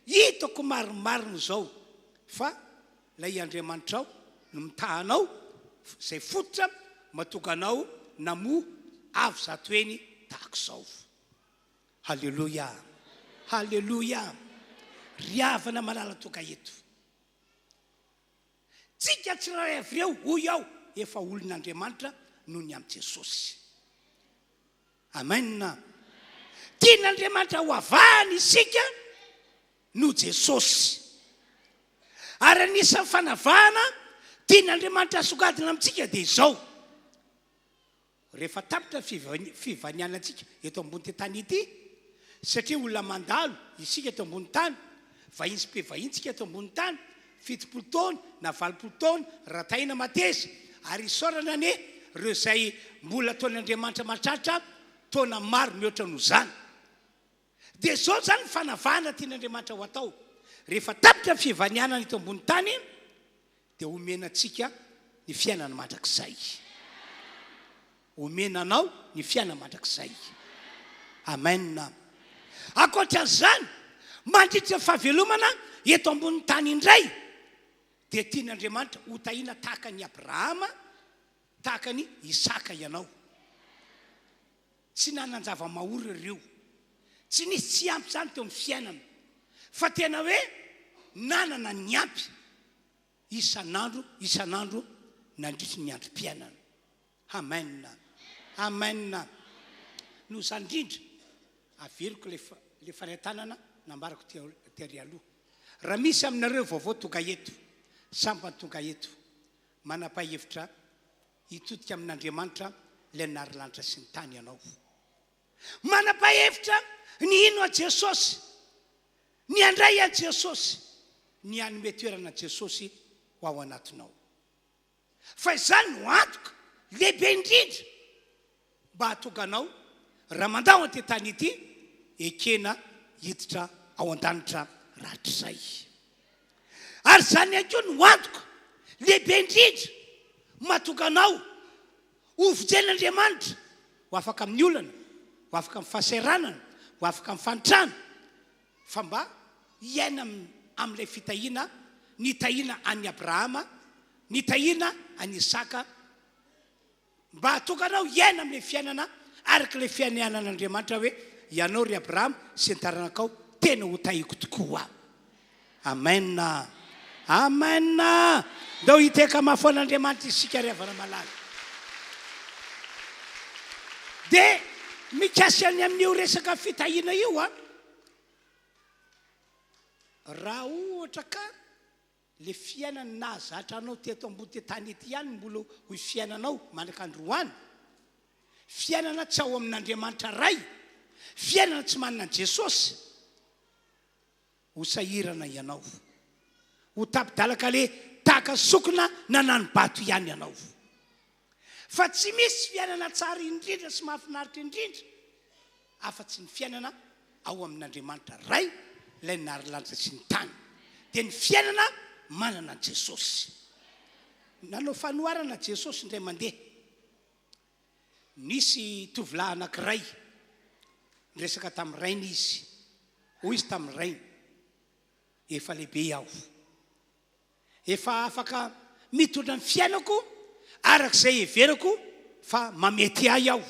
hitako marimariny zao, fa lay Andriamanitra ao no mitahanao zay fototra matokanao namo avy zato eny tahako zao. Halleluja, halleluja. Riavana malala toka eto. Tsika tsiraray avy reo hoy aho efa olon'Andriamanitra noho ny amin'i Jesosy. Amen. Tian'Andriamanitra ho avahany isika no Jesosy. Ary anisan'ny fanavahana tian'Andriamanitra asogadina amintsika dia izao. Rehefa tapitra fivaniana antsika eto ambony tany ity, satria olona mandalo isika eto ambony tany, vahiny sy mpivahintsika eto ambony tany, 70 taona na 80 taona rataina mateza, ary isaorana ne reo izay mbola ataon'Andriamanitra mahatratra taona maro mihoatra no zany. Dia izao zany fanavahana tian'Andriamanitra ho atao. Rehefa tapitra fivaniana eto ambony tany dia omena antsika ny fiainana mandrakizay. Omenanao ny fiainana mandrakizay. Amen. Ankoatran'izany, mandritra fahavelomana eto ambony tany indray dia tian'Andriamanitra ho tahina tahaka ny Abrahama, tahaka ny Isaka ianao. Tsy nanan-java-mahory ireo, tsy nisy tsy ampy zany teo amin'ny fiainana, fa tena hoe nanana ny ampy isan'andro nandritry ny androm-piainana. Amen. Amen. No zany indrindra averiko le fanatanana nambarako tery aloha. Raha misy aminareo vaovao tonga eto, sambany tonga eto, manapa-hevitra hitodika amin'Andriamanitra ilay narilanitra sy ny tany ianao. Manapa-hevitra ny ino a Jesosy, ny andray a Jesosy, ny anome toerana Jesosy ho ao anatinao. Fa izany no antoka lehibe indrindra mba hatonga anao raha mandao an-tany ity ekena hiditra ao an-danitra ratrizay. Ary zany ihany koa no antoka lehibe indrindra mahatonga anao ho fijen'Andriamanitra ho afaka amin'ny olana, ho afaka amin'ny fahasahiranana, ho afaka amin'ny fanitrana, fa mba hiaina amin'ilay fitahiana, ny tahiana an'i Abrahama, ny tahiana an'i Isaka, mba hatonga anao hiaina amin'ilay fiainana araka ilay fiainan'Andriamanitra hoe ianao ry Abrahama sy ny taranakao tena ho tahiko tokoa. Amen. Amen. Ndao hiteka mafon'Andriamanitra isika riavana malaga. Dia mikasiany amin'io resaka fitahiana io raha ohatra ka le fiainana nahazatra anao teto ambony tany ety ihany mbola ho fiainanao manak'androany, fiainana tsy ao amin'Andriamanitra ray, fiainana tsy manana Jesosy, ho sahirana ianao, ho tapidalaka le tahaka sokona nanano-bato ihany ianao. Fa tsy misy fiainana tsara indrindra sy mahafinaritra indrindra afa-tsy ny fiainana ao amin'Andriamanitra ray, ilay narilanitra sy ny tany, dia ny fiainana manana Jesosy. Nanao fanoharana Jesosy indray mandeha. Nisy tovolahy anankiray, niresaka tamin'ny rainy izy, hoy izy tamin'ny rainy, efa lehibe aho, efa afaka mitondra ny fiainako arak'izay heverako fa mamety aho.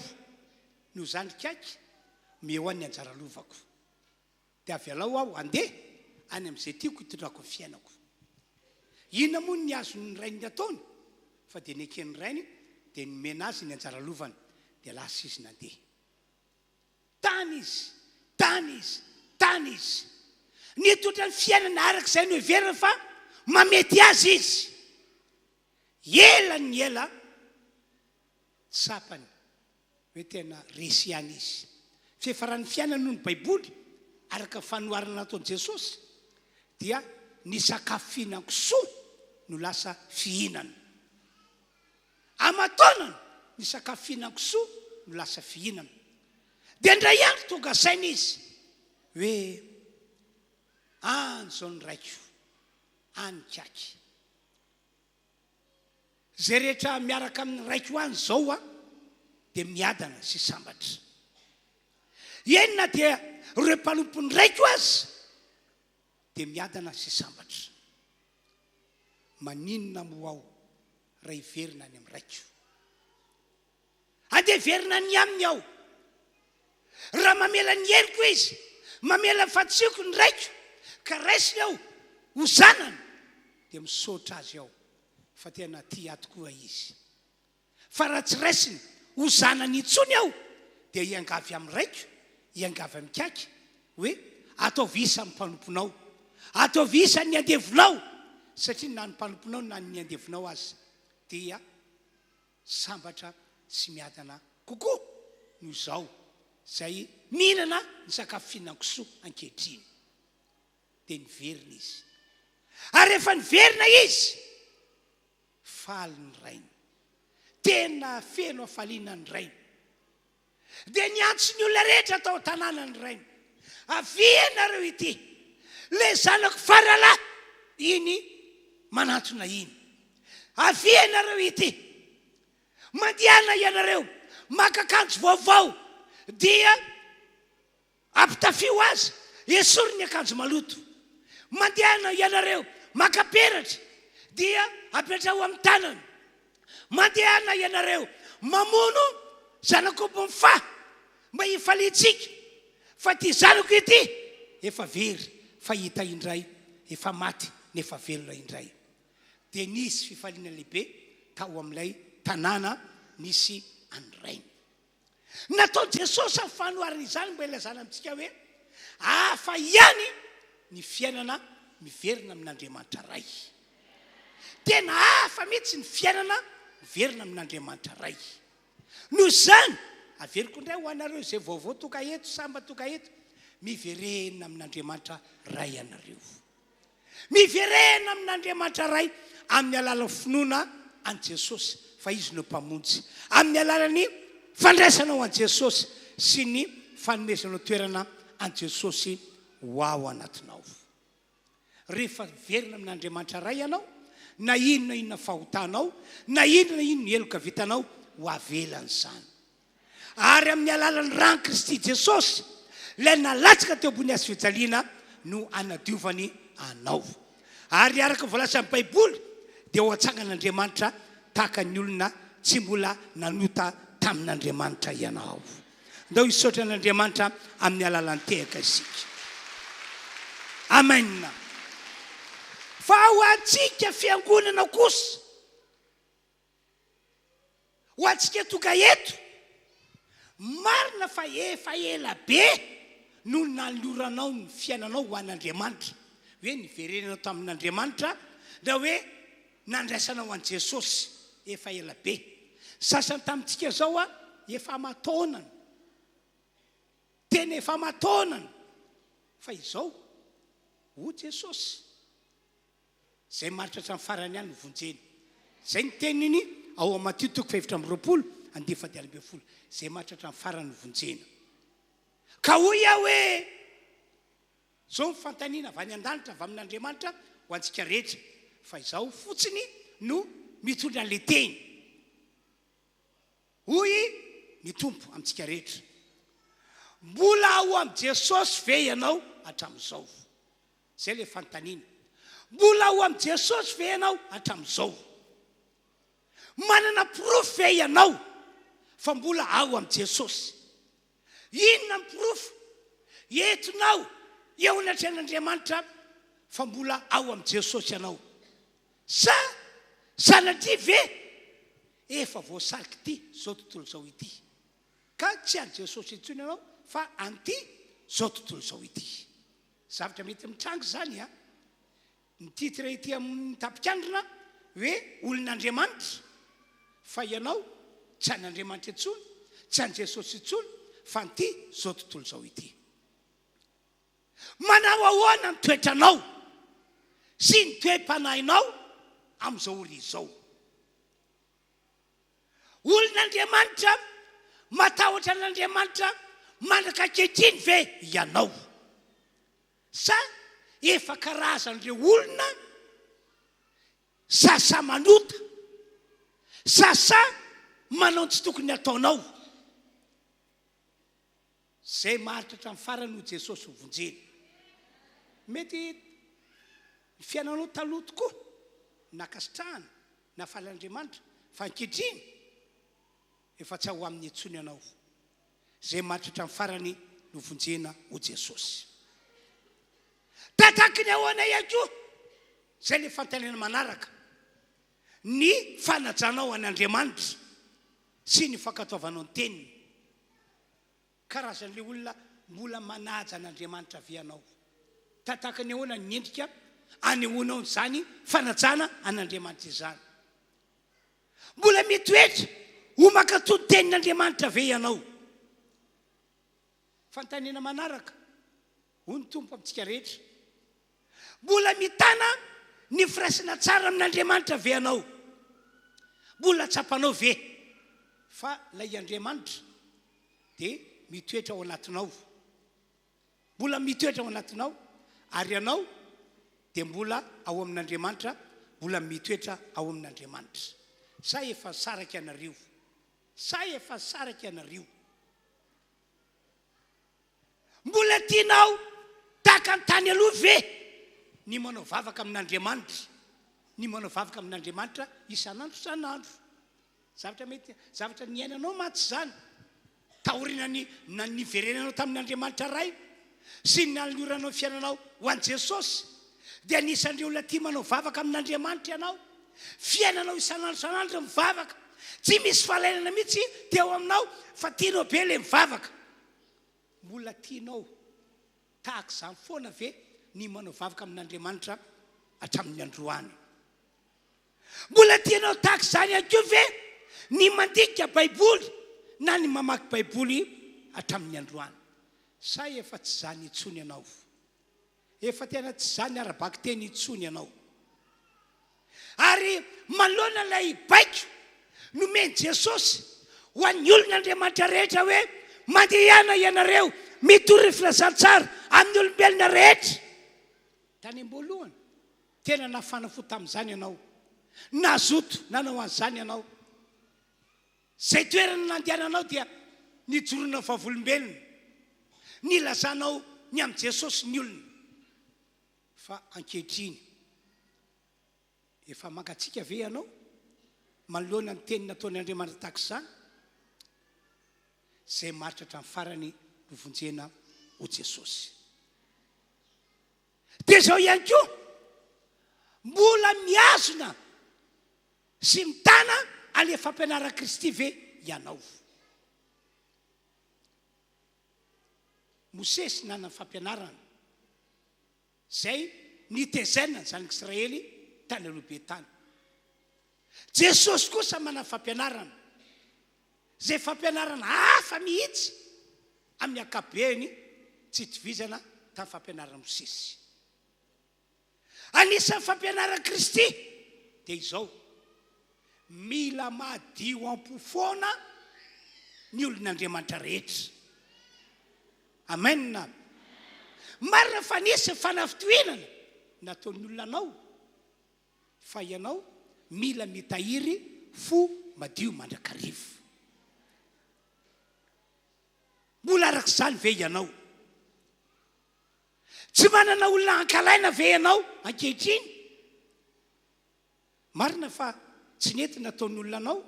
Noho zany kaiky meo any anjara lovako, dia avy alao aho andeha any amin'izay tiako hitondrako ny fiainako. Inona moa ny azo ny rainy ataony? Fa dia neken'ny rainy dia nomena azy ny anjara lovany, dia lasa izy nandeha. Tany izy nitondra ny fiainana arak'izay no heverina fa mamety azy izy. Ela ny ela tsapany hoe tena resy ihany izy. Fiafaran'ny fiainana noho ny Baiboly araka fanoharana nataon'i Jesosy dia ny sakafo fihinako soa no lasa fihinana. Amataonana ny sakafo fihinako soa no lasa fihinana. Dia indray andro tonga saina izy hoe any zao ny raiko, any kaiky. Zay rehetra miaraka amin'ny raiko any zao dia miadana sy sambatra. Enina dia ireo mpanompony raiko azy dia miadana sy sambatra. Maninona mo aho raha hiverina any amin'ny raiko? Andeha verina ny aminy aho. Raha mamela ny heriko izy, mamela fatsiako ny raiko, ka raisiny aho ho zanany, dia misaotra azy aho fa tena tia tokoa izy. Fa raha tsy raisiny ho zanany intsony aho, dia hiangavy amin'ny raiko, hiangavy amin'ny kaiky hoe atao visa amin'ny mpanomponao ataovy isa ny andevinao satria na ny mpanomponao na ny andevinao azy dia sambatra sy miadana kokoa no zao zay mihinana ny sakafo fihinan-kisoa ankehitriny dia niverina izy ary rehefa niverina izy faly ny rainy tena feno afaliana ny rainy dia niantso ny olona rehetra atao tanàna ny rainy avianareo ity le zanako faralahy iny manatona iny avianareo ity mandiana ianareo makakanjo vaovao dia ampitafio azy esory ny akanjo maloto mandiana ianareo makaperatra dia apetrao amin'ny tanana mandiana ianareo mamono zanak'omby mifa mba hifalitsika fa ty zanako ity efa very fa hita indray efa maty nefa velona indray dia nisy fifaliana lehibe tao amin'ilay tanàna nisy andrainy nataony Jesosy amin'ny fanoharana izany mba ilazana amintsika hoe afa ihany ny fiainana miverina amin'Andriamanitra ray tena afa mihitsy ny fiainana miverina amin'Andriamanitra ray noho izany averiko indray ho anareo izay vaovao toka eto samba toka eto miverena amin'Andriamanitra ray ianareo miverena amin'Andriamanitra ray amin'ny alalan'ny finoana an Jesosy fa izy no mpamonjy amin'ny alalany fandraisana ho an Jesosy sy ny fanomezana toerana an Jesosy ho ao anatinao rehefa verina amin'Andriamanitra ray ianao na inona fahotanao na inona ny heloka vitanao ho avelany izany ary amin'ny alalan'ny rano Kristy Jesosy ilay nalatsaka teo ambony azy fijaliana no anadiovany anao ary araka voalaza amin'ny Baiboly dia ho atsangan'Andriamanitra tahaka ny olona tsy mbola nanota tamin'Andriamanitra ianao ndao hisaotra an'Andriamanitra amin'ny alalan'ny tehaka isika amen fa ho antsika fiangonana kosa ho antsika toka eto marina fa efa ela be no naloranao ny fiainanao ho an'Andriamanitra hoe niverenanao tamin'Andriamanitra na hoe nandraisanao an Jesosy efa ela be sasany tamintsika zao efa mataonana tena efa mataonana fa izao ho Jesosy zay maritra hatramin'ny farany ihany novonjeny zay ny teniny ao amin'ny Matthieu 7:20 zay maritra hatramin'ny farany novonjena ka hoy aho hoe zao mifantaniana avy any an-danitra avy amin'Andriamanitra ho antsika rehetra fa izao fotsiny no mitondra an'le teny hoy ny tompo amintsika rehetra mbola ao amin'ny Jesosy ve ianao hatramin'izao zay le fantaniana mbola ao amin'ny Jesosy ve ianao hatramin'izao manana proof ve ianao fa mbola ao amin'ny Jesosy inona ny proof entinao eo anatrehan'Andriamanitra fa mbola ao amin'ny Jesosy ianao sa sanatria ve efa voasariky ty zao tontolo zao ity ka tsy any Jesosy intsony ianao fa anty zao tontolo zao ity zavatra mety mitrango zany ny titre ity amin'ny tapikandrina hoe olon'Andriamanitra fa ianao tsy an'Andriamanitra intsony tsy an Jesosy intsony fa anty zao tontolo zao ity manao ahoana ny toetranao sy ny toe-panahinao amin'izao ori izao olon'Andriamanitra matahotra an'Andriamanitra mandraka ankehitriny ve ianao sa efa karazan'ireo olona sasa manota sasa manao tsy tokony ataonao zay maritra hatramin'ny farany ho Jesosy hovonjeny mety ny fiainanao taloha tokoa nakasitrahana na falan'Andriamanitra fa ankehitriny efa tsy ao amin'ny antsony ianao zay maritra hatramin'ny farany novonjena ho Jesosy tataky ny ahoana ihany koa zay le fantanena manaraka ny fanajanao an'Andriamanitra sy ny fankatoavanao ny teniny karazan'le olona mbola manaja an'Andriamanitra vianao tataka ny ahoana ny endrika anehoanao zany fanatsana an'Andriamanitra izany. Mbola mitoetra ho makatody tenin'Andriamanitra ve ianao? Fantaniana manaraka ho ny tompo amintsika rehetra. Mbola mitana ny firaisana tsara amin'Andriamanitra ve ianao? Mbola tsapanao ve fa lay Andriamanitra dia mitoetra ao anatinao? Mbola mitoetra ao anatinao ary ianao dia mbola ao amin'Andriamanitra, mbola mitoetra ao amin'Andriamanitra. Sa efa saraka ianareo, sa efa saraka ianareo. Mbola tianao tahaka ny tany aloha ve ny manao vavaka amin'Andriamanitra? Ny manao vavaka amin'Andriamanitra isan'andro isan'andro. Zavatra mety, zavatra niainanao maty zany. Tahorinany na niverenanao tamin'Andriamanitra ray sy nalioranao fiainanao ho an' Jesosy. Dia anisan'ireo olona tia manao vavaka amin'Andriamanitra ianao. Fiainanao isan'andro isan'andro mivavaka. Tsy misy fahalainana mihitsy teo aminao fa tianao be le mivavaka. Mbola tianao tahaka izany foana ve ny manao vavaka amin'Andriamanitra hatramin'ny androany? Mbola tianao tahaka izany ihany koa ve ny mandika baiboly na ny mamaky baiboly hatramin'ny androany? Sa efa tsy zany intsony ianao? Efa tena tsy zany arabaky teny intsony ianao? Ary manoloana ilay baiko nomeny Jesosy ho an'ny olon'Andriamanitra rehetra hoe mandehana ianareo mitory filazantsara amin'ny olombelona rehetra. Tany am-boalohany tena nafanafo tamin'izany ianao, nazoto nanao an'izany ianao. Zay toerana nandehananao dia nijorona vavolombelona, nilazanao ny amin'ny Jesosy ny olona. Fa ankehitriny efa mangatsika ve ianao manoloana ny teny nataon'Andriamanitra tahaka izany? Zay maritra hatramin'ny farany novonjena ho Jesosy. Dia zao ihany koa mbola miazona sy mitana ale fampianarana Kristy ve ianao? Mosesy nanana fampianarana zay nitezaina ny zanak'Israely tany aloha be tany. Jesosy kosa manana fampianarana, zay fampianarana hafa mihitsy amin'ny ankapobeny tsy itovizana tamin'ny fampianarana Mosesy. Anisan'ny fampianarana Kristy dia izao: mila madio am-pofoana ny olon'Andriamanitra rehetra. Amen. Marina fa nisy fanafitohinana nataon'ny olona anao, fa ianao mila mitahiry fo madio mandrakarivo. Mbola arak'izany ve ianao? Tsy manana olona ankalaina ve ianao ankehitriny? Marina fa tsy nety nataon'ny olona anao,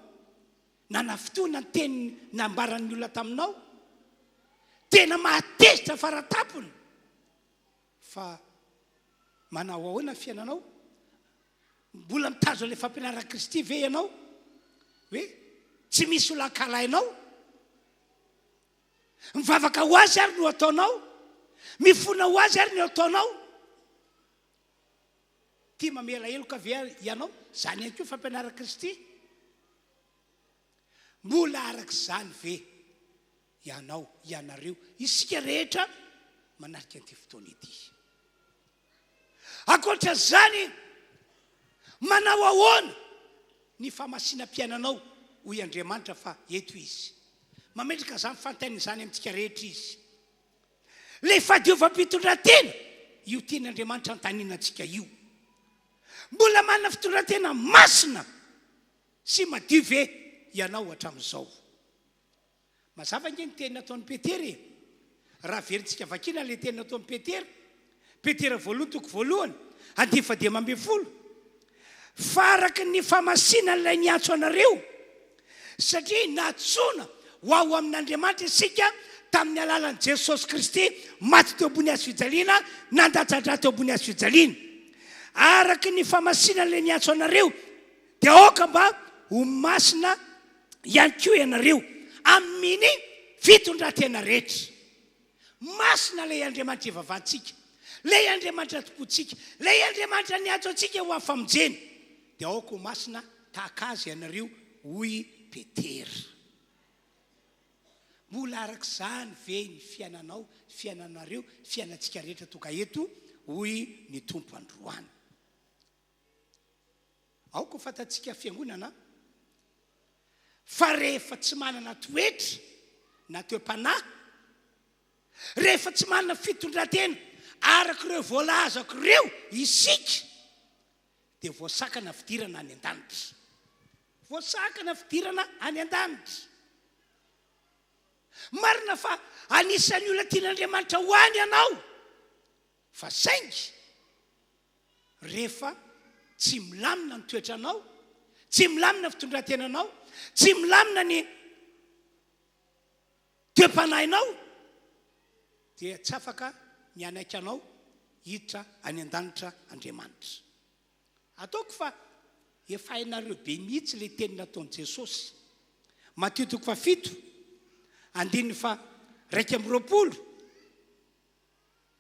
nanafitoana ny teny nambaran'ny olona taminao, tena mahatezitra faratapony. Fa manao ahoana fiainanao? Mbola mitazo ilay fampianarana Kristy ve ianao? Hoe tsy misy olona ankalainao? Mivavaka ho azy ary no ataonao? Mifona ho azy ary no ataonao? Tia mamela heloka ve ianao? Zany ihany koa fampianarana Kristy. Mbola arak'izany ve ianao, ianareo, isika rehetra manarika an'ity fotoana ity? Ankoatra zany, manao ahoana ny famasinam-piainanao hoy Andriamanitra fa eto izy? Mametraka zany fantany zany amintsika rehetra izy. Le fahadiova-pitondratena io tian'Andriamanitra antaninantsika io. Mbola manana fitondratena masina sy madio ve ianao hatramin'izao? Mazava nge ny teny nataon'ny Petera. Raha verintsika vakina le teny nataon'ny Petera, Petera 2:2, 9:12. Fa araka ny famasinana ilay niantso anareo, satria natsoina ho ao amin'Andriamanitra isika tamin'ny alalan'i Jesosy Kristy, maty teo ambony hazo fijaliana, nandatsatra teo ambony hazo fijaliana. Araka ny famasinana ilay niantso anareo dia aoka mba ho masina ihany koa ianareo amin'ny fitondratena rehetra. Masina ilay Andriamanitra ivavantsika. lay Andriamanitra tokotsika, lay Andriamanitra ny atso antsika ho amin'ny famonjeny. Dia aoka ho masina tahaka azy ianareo hoy Petera. Mbola arak'izany ve ny fiainanareo, fiainantsika rehetra toka eto hoy ny tompo androany. Aoka ho fantatsika fiangonana fa rehefa tsy manana toetra na toepanahy, rehefa tsy manana fitondratena arak'ireo voalazako ireo isika, dia voasakana fidirana any an-danitra. Voasakana fidirana any an-danitra. Marina fa anisan'ny olona tian'Andriamanitra ho any ianao, fa saingy rehefa tsy milamina ny toetranao, tsy milamina fitondrantenanao, tsy milamina ny toepanahinao, dia tsy afaka ny anaiky anao hiditra any an-danitra Andriamanitra. Ataoko fa efa hainareo be mihitsy ilay teny nataon'i Jesosy. Mateo 7:1-20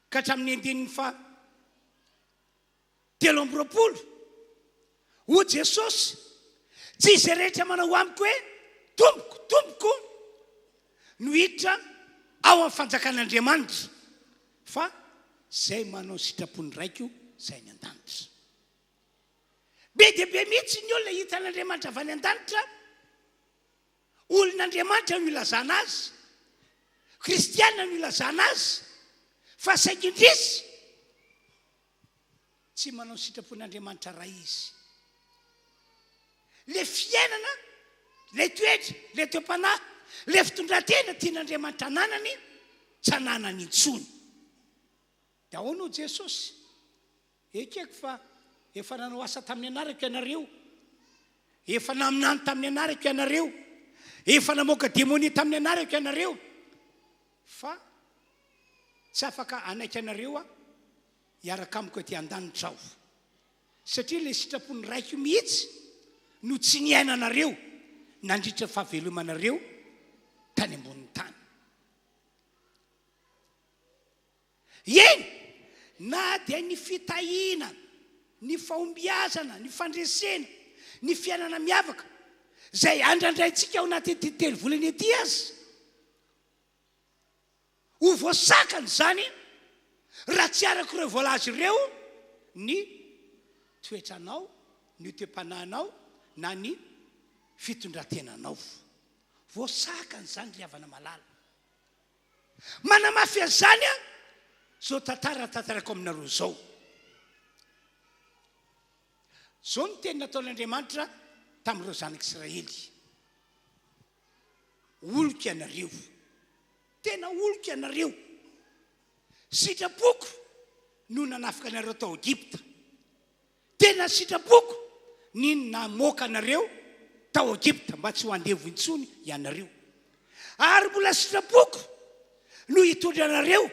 ka hatramin'ny 7:20. Ho Jesosy, tsy izay rehetra manao amiko hoe tompoko no hiditra ao amin'ny fanjakan'Andriamanitra, fa zay manao sitrapony raiko zay ny an-danitra. Be dia be mihitsy ny olona hita an'Andriamanitra avy any an-danitra, olon'Andriamanitra no ilazana azy, kristiana no ilazana azy, fa saingy indrisy tsy manao sitrapon'Andriamanitra raha izy. Le fiainana, le toetra, le toepanahy, le fitondratena tian'Andriamanitra nanany, tsy ananany intsony. Dia ahoana ho Jesosy? Ekeko fa efa nanao asa tamin'ny anarako ianareo, efa naminany tamin'ny anarako ianareo, efa namoaka démonie tamin'ny anarako ianareo, fa tsy afaka anaiky anareo hiaraka amiko aty an-danitra aho, satria ilay sitrapony raiko mihitsy no tsy niainanareo nandritra fahavelomanareo tany ambonin'ny tany. Eny, na dia ny fitahina, ny fahombiazana, ny fandresena, ny fiainana miavaka zay andrandrayntsika ao anaty telo volana ety azy, ho voasakany zany raha tsy araka ireo voalaza ireo ny toetranao, ny toepanahinao na ny fitondrantenanao. Voasakany zany ry havana malala. Manamafy an'izany zao tantarako aminareo zao. Zao ny teny nataon'Andriamanitra tamin'ireo zanak'Israely. Oloka ianareo, tena oloka ianareo, sitrapoko no nanafika anareo tao Egypta. Tena sitrapoko ny namoaka anareo tao Egypta mba tsy ho andevo intsony ianareo. Ary mbola sitrapoko no hitondra anareo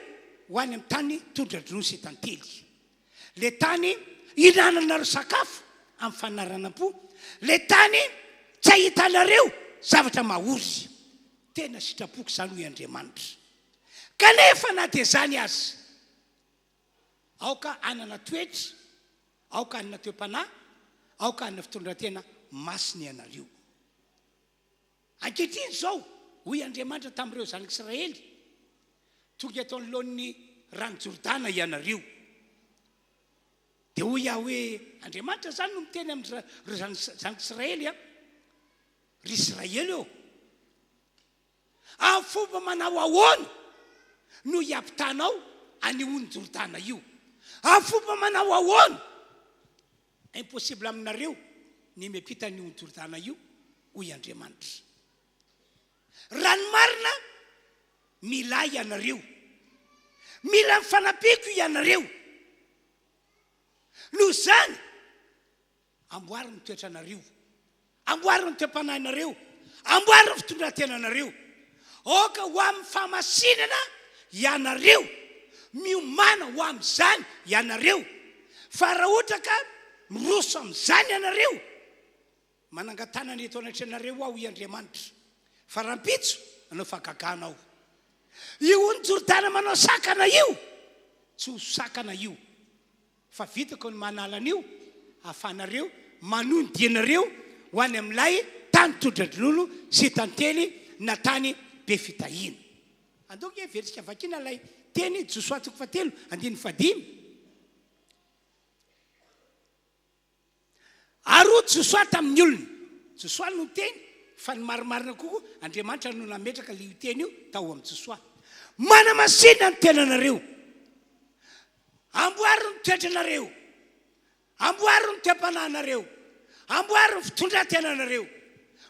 ho any amin'ny tany tondra-drono sy tantely. Le tany hinananareo sakafo amin'ny fanaranam-po, le tany tsy ahitanareo zavatra mahory. Tena sitrapoko zany hoy Andriamanitra. Kanefa na dia zany azy, aoka anana toetra, aoka anana toepanahy, aoka anana fitondratena masina ianareo. Ankehitriny zao hoy Andriamanitra tamin'ireo zanak'Israely, tonga atao anoloan'ny rano Jordana ianareo. Dia hoy hoe Andriamanitra zany no miteny amin'ireo zanak'Israely, ry Israely eo, amin'ny fomba manao ahoana no hiampitanao an'io Jordana io? Amin'ny fomba manao ahoana? Impossible aminareo ny miampita an'io Jordana io, hoy Andriamanitra. Rano marina mila ianareo, mila mifanapiko ianareo. Noho zany amboariny toetranareo, amboariny toepanahinareo, amboariny fitondrantenanareo. Oka ho amin'ny famasinana ianareo, miomana ho amin'izany ianareo. Fa raha ohatra ka miroso amin'izany ianareo, manangatana ny eto anatranareo aho i Andriamanitra, fa rahampitso anao fagaganao. Io ny Jordana manao sakana io tsy ho sakana io fa vitako ny manalan'io ahafanareo manony dianareo ho any amin'ilay tany todradronolo sy tantely na tany be fitahina andoko e veritsika vakina lay teny josoatoko fatelo andiny fadimy aroa josoa tamin'ny olona josoa no teny fa ny marimarina koko Andriamanitra no nametraka le io teny io tao amin'ny josoa manamasina ny tenanareo amboary ny toetranareo amboary ny toepananareo amboary ny fitondrantenanareo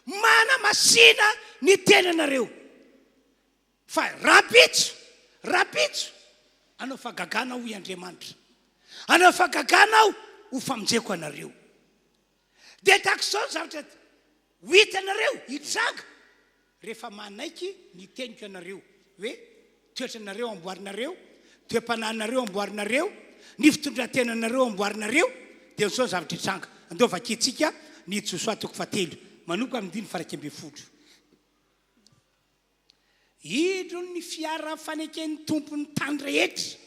manamasina ny tenanareo fa rapitso anao fagagana ho i Andriamanitra anao fagagana ho ho famonjeko anareo dia takizao zavatra ho hitanareo hitranga rehefa manaiky ny teniko anareo hoe toetranareo amboarinareo toepananareo amboarinareo ny fitondrantenanareo amboarinareo dia zao zavatra hitranga andao vakitsika ny Josoa toko fatelo manomboka amin'ny dimy faraika amby folo idro ny fiara faneken'ny tompon'ny tany rehetra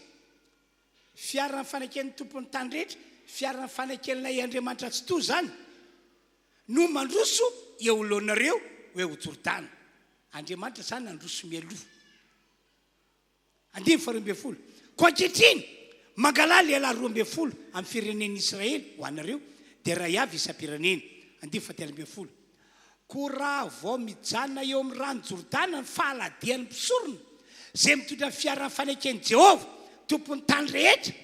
fiara faneken'ny tompon'ny tany rehetra fiara faneken'ilay Andriamanitra tsy to zany no mandroso eo lohonareo hoe ho Jordana Andriamanitra zany nandroso mialoha andimy faharoa amby folo ko ankehitriny mangala lehilahy roa amby folo amin'ny firenen'ny Israely ho anareo dia ray avy isam-pirenena andimy fahatelo amby folo ko raha vao mijanona eo amin'ny rano Jordana ny fahaladian'ny mpisorona zay mitondra fiara faneken'i Jehova tompon'ny tany rehetra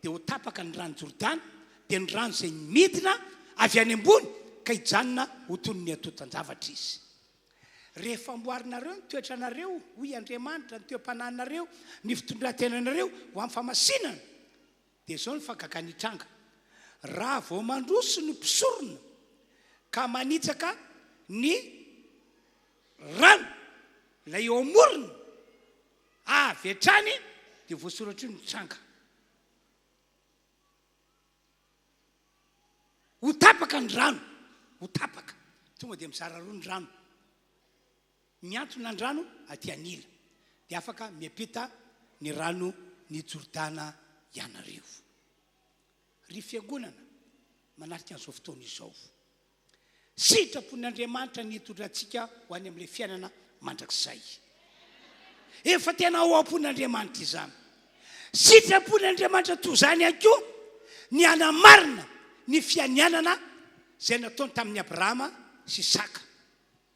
dia ho tapaka ny rano Jordana dia ny rano zay midina avy any ambony ka hijanona ho toy ny atotan-javatra izy rehefa amboarinareo ny toetranareo hoy Andriamanitra ny toepananareo ny fitondrantenanareo ho amin'ny famasinana dia zao ny fagagana raha vao mandroso ny mpisorona ka manitsaka ny rano lay eo amorona avy hatrany dia voasoratra io ny tranga ho tapaka ny rano ho tapaka tonga dia mizara roa ny rano miantona ny rano aty anila dia afaka miampita ny rano ny Jordana ianareo ry fiangonana manarika an'izao fotoana izao sitrapon'Andriamanitra ny hitondrantsika ho any amin'ilay fiainana mandrakizay efa tena ao am-pon'Andriamanitra izany sitrapon'Andriamanitra toy zany ihany koa ny anamarina ny fianianana zay nataony tamin'ny Abrahama sy Isaka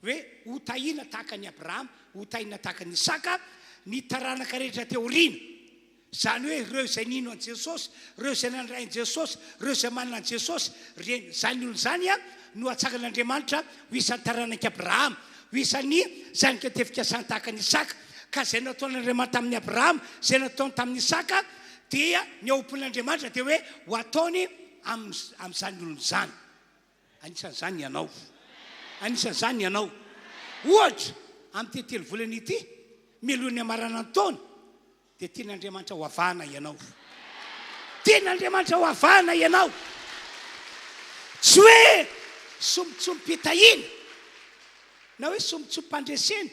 hoe ho tahina tahaka ny Abrahama ho tahina tahaka ny Isaka ny taranaka rehetra teoriana zany hoe reo zay nino an Jesosy reo zay nandray an Jesosy reo zay manana an Jesosy zany olona zany a no atsakan'Andriamanitra ho isan'ny taranaka Abrahama ho isan'ny zanika tefika sany tahaka ny Isaka ka zay nataon'Andriamanitra tamin'ny Abrahama zay nataony tamin'ny Isaka dia ny aompon'Andriamanitra dia hoe ho ataony amin'izany olona zany anisan'izany ianao anisan'izany ianao ohatra amin'ny tetelo volana ity mialohan'ny amarana taona dia tian'Andriamanitra ho avahana ianao tian'Andriamanitra ho avahana ianao tsy hoe sombitsombim-pitahina na hoe sombitsombim-pandresena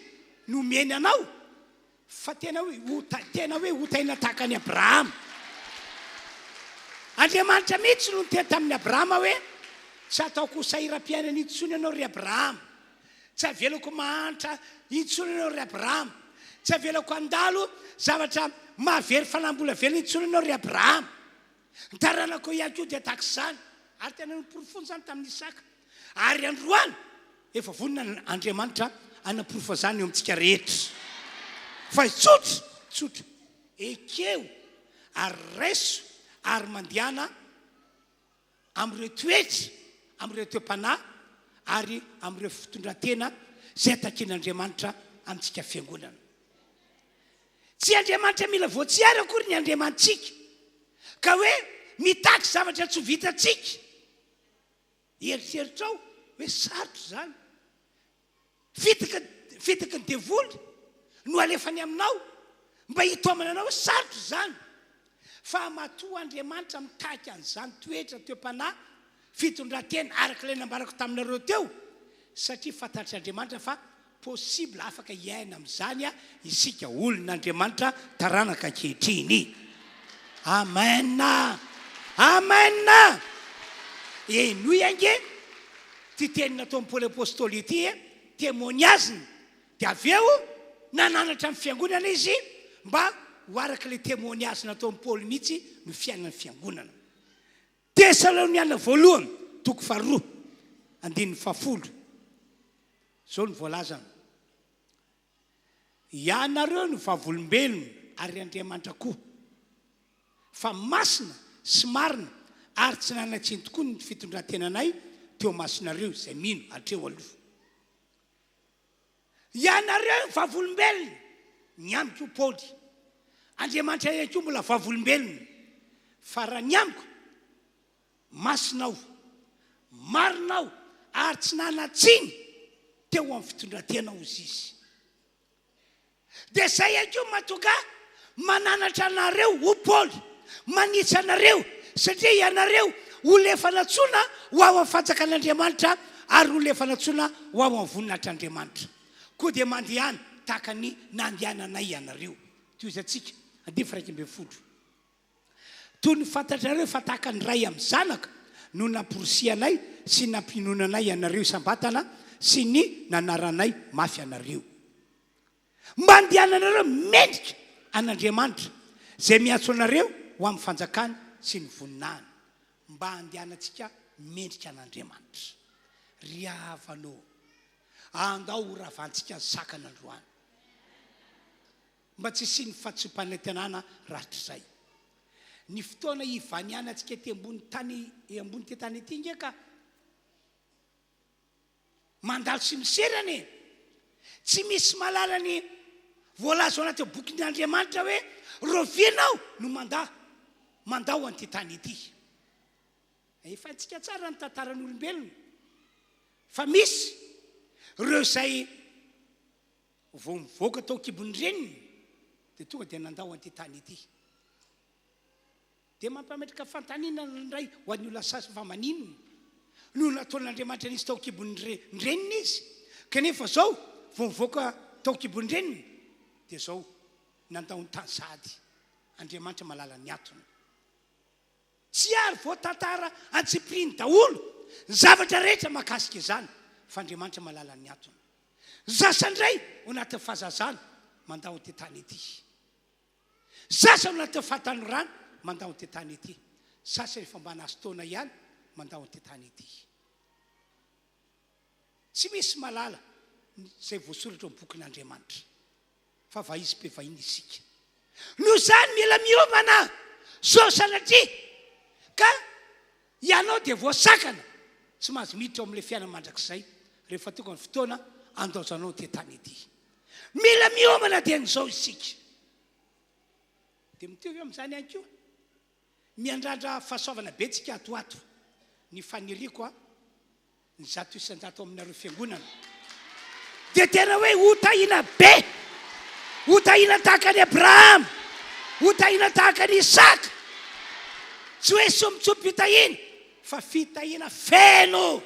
no meny anao fa tena hoe ho tahina tahaka any Abrahama Andriamanitra mihitsy no niteny tamin'ny Abrahama hoe tsy ataoko ho sahira-piainana intsony ianao ry Abrahama tsy avelako mahantra intsony ianao ry Abrahama tsy avelako andalo zavatra mahavery fanambola velona intsony ianao ry Abrahama ny taranako ihany koa dia tahak'izany ary tena niporofony zany tamin'ny Isaka ary androany efa vonona Andriamanitra anaporofo zany eo amintsika rehetra fa tsotra ekeo ary raiso ary mandihana amin'ireo toetra amin'ireo toepanahy ary amin'ireo fitondrantena zay takian'Andriamanitra amintsika fiangonana tsy Andriamanitra mila voatsiary akory ny Andriamantsika ka hoe mitaky zavatra tsy ho vitatsika eritreritrao hoe sarotra zany fitaka ny devoly no alefany aminao mba hitomana anao hoe sarotra zany fa matoa Andriamanitra mitaky an'izany toetra toepanahy fitondrantena araka ilay nambarako taminareo teo satria fantatr'Andriamanitra fa possible afaka hiaina amin'izany isika olon'Andriamanitra taranaka ankehitriny amen eno iange ty tenina atao am'paoly apôstôly ity témoignaziny de avy eo nananatra amin'ny fiangonana izy mba ho araka le témoignazina atao am'paoly mihitsy no fiainan'ny fiangonana. Tesaloniana voalohany toko 2:10 zao ny voalazana. Ianareo no vavolombelona ary Andriamanitra koa fa masina sy marina ary tsy nanatsiny tokoa ny fitondrantenanay teo masinareo zay mino hatreo aloha. Ianareo ny vavolombelona ny amiko Paoly, Andriamanitra ihany koa mbola vavolombelona fa raha ny amiko masinao marinao ary tsy nanatsiny teo amin'ny fitondrantena ozy izy. Dia zay ihany koa mahatonga mananatra anareo ho Paoly, manitsy anareo satria ianareo olona efa natsoina ho ao amin'ny fanjakan'Andriamanitra ary olona efa natsoina ho ao amin'ny voninatr'Andriamanitra. Koa dia mandehana tahaka ny nandehananay ianareo. Toizatsika 2:20. Toy ny fantatrareo fa tahaka ny ray amin'ny zanaka no naporosianay sy nampinonanay ianareo isam-batana sy ny nanaranay mafy anareo. Mba andehananareo mendrika an'Andriamanitra zay miantso anareo ho amin'ny fanjakana sy ny voninahiny. Mba andehanantsika mendrika an'Andriamanitra. Ry havanao andao ho ravantsika ny sakana androany. Mba tsy siny fahatsopanantenana rahatr'izay. Ny fotoana ivanianantsika ty ambony tany ambony ty tany ity nge ka mandalo sy miserany tsy misy malalany voalazo anaty bokin'Andriamanitra hoe rovinao no mandao anty tany ity. Efa ntsika tsara ny tantaran'olombelona fa misy reo zay vao mivoaka tao kibony reniny dia tonga dia nandao anty tany ity. Dia mampametraka fantanina ndray ho an'ny olona sasy fa maninona no nataon'Andriamanitra nisy tao kibony reniny izy. Kanefa zao vao mivoaka tao kibony reniny dia zao nandao ny tany sady. Andriamanitra malala ny atony. Tsy ary voatantara antsipriny daholo ny zavatra rehetra mahakasika izany fa Andriamanitra malala ny atony. Zasandray ao anatin'ny fahazazana mandao ty tany ity. Sasa ao anatin'ny fahatanorana mandao ty tany ity. Sasa rehefa mba nahazotoana ihany mandao ty tany ity. Tsy misy malala zay voasoratra ao bokin'Andriamanitra fa vaizy mpe vahiny isika. No zany mila miomana so sanatria ka ianao dia voasakana tsy mahazo miditra ao amin'ilay fiainana mandrakizay rehefa tonga ny fotoana andaozanao ty tany ity. Mila miomana dia n'izao isika. Dia mitovy amin'izany ihany koa miandrandra fahasoavana betsika atoato ny faniriako ny 100 aminareo fiangonana dia tena hoe hotahina be, hotahina tahaka ny Abrahama, hotahina tahaka ny Isaka. Tsy hoe somotsopy hitahina fa fitahina feno.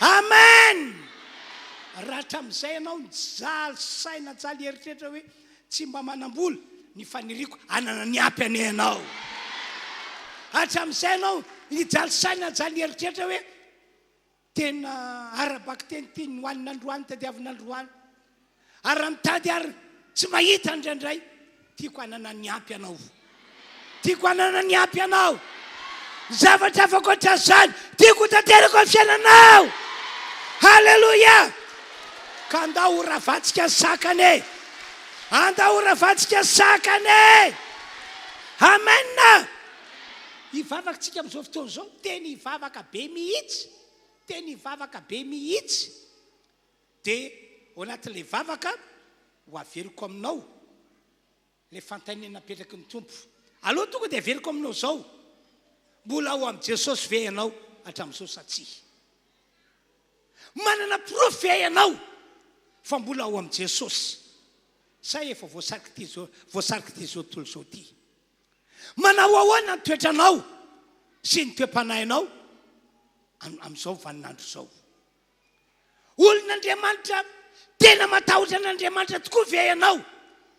Amen. Raha hatramin'izay ianao nijaly saina jaly eritreritra hoe tsy mba manambola ny faniriako anana ny ampy ane ianao. Hatramin'izay ianao nijaly saina jaly eritreritra hoe tena arabaky teny tiany hoanina androany tadiavina androany ary mitady ary tsy mahita indraindray. Tiako anana ny ampy ianao, tiako anana ny ampy ianao. Zavatra afakoatra zany tiako tanterako amin'ny fiainanao. Halleluja. Ka andao ho ravatsika sakane, andao ho ravatsika sakane. Amen. Ivavaka tsika amin'izao fotoana izao teny ivavaka be mihitsy, teny ivavaka be mihitsy. Dia ao anatin'ilay vavaka ho averiko aminao ilay fantaniana napetraky ny tompo. Aloha tonga dia averiko aminao zao mbola ao amin'i Jesosy ve ianao hatramin'izao satsia manana profy ve ianao fa mbola ao amin'i Jesosy. Sa efa voasariky ty zao tontolo zao ty. Manao ahoana ny toetranao sy ny toe-panahinao amin'izao vaninandro zao. Olon'Andriamanitra tena matahotra an'Andriamanitra tokoa ve ianao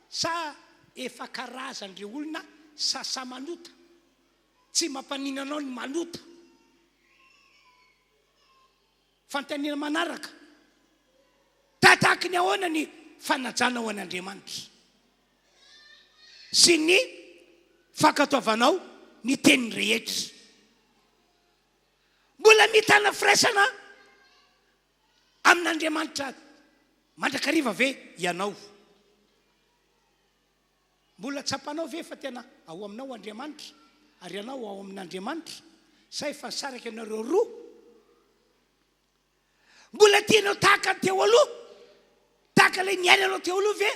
sa efa karazan'ireo olona sasa malota tsy mampaninanao ny malota fantanina manaraka tataky ny ahoana ny fanajana ho an'Andriamanitra sy ny fakataovanao ny teniny rehetra mbola mitana firaisana amin'Andriamanitra mandrakariva ve ianao mbola tsapanao ve fa tena ao aminao Andriamanitra ary ianao ao amin'Andriamanitra sa efa saraka ianareo roa mbola tianao tahaka teo aloha tahaka ilay niainanao teo aloha ve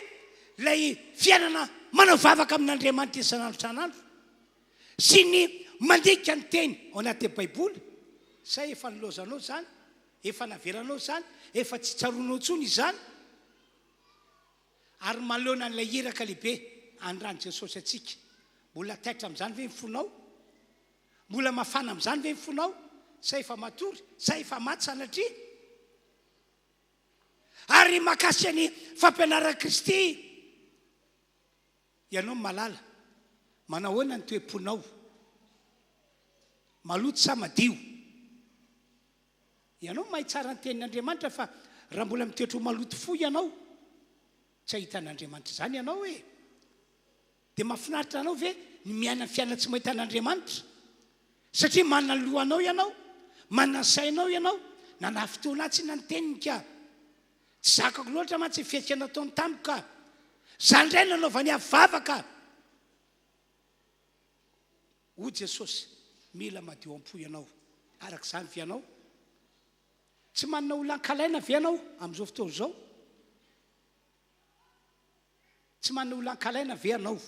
lay fiainana manao vavaka amin'Andriamanitra isan'andro isan'andro sy ny mandika ny teny ao anaty baiboly sa efa nilozanao zany efa naveranao zany efa tsy tsaronao tsony izany ary malona n'ilay iraka lehibe andrany Jesosy atsika mbola taitra amin'izany ve mifonao mbola mafana amin'izany ve mifonao sa efa matory sa efa maty sanatria ary makasika ny fampianarana Kristy ianao malala manao ahoana ny toe-ponao maloto sa madio ianao mahay tsara ny tenin'Andriamanitra fa raha mbola mitoetra ho maloto fo ianao tsy ahitan'Andriamanitra zany ianao hoe dia mahafinaritra anao ve ny miaina fiaina tsy mahita an'Andriamanitra satria manana ny lohanao ianao manana ny sainao ianao nanahy fotoana tsy na ny teniny ka tsy zakako loatra mantsy fihetsika nataony tamiko ka zany indray nanaovany avavaka ho Jesosy mila madio am-po ianao arak'izany ve ianao tsy manana olan-kalaina ve ianao amin'izao fotoana izao tsy manana olan-kalaina ve ianao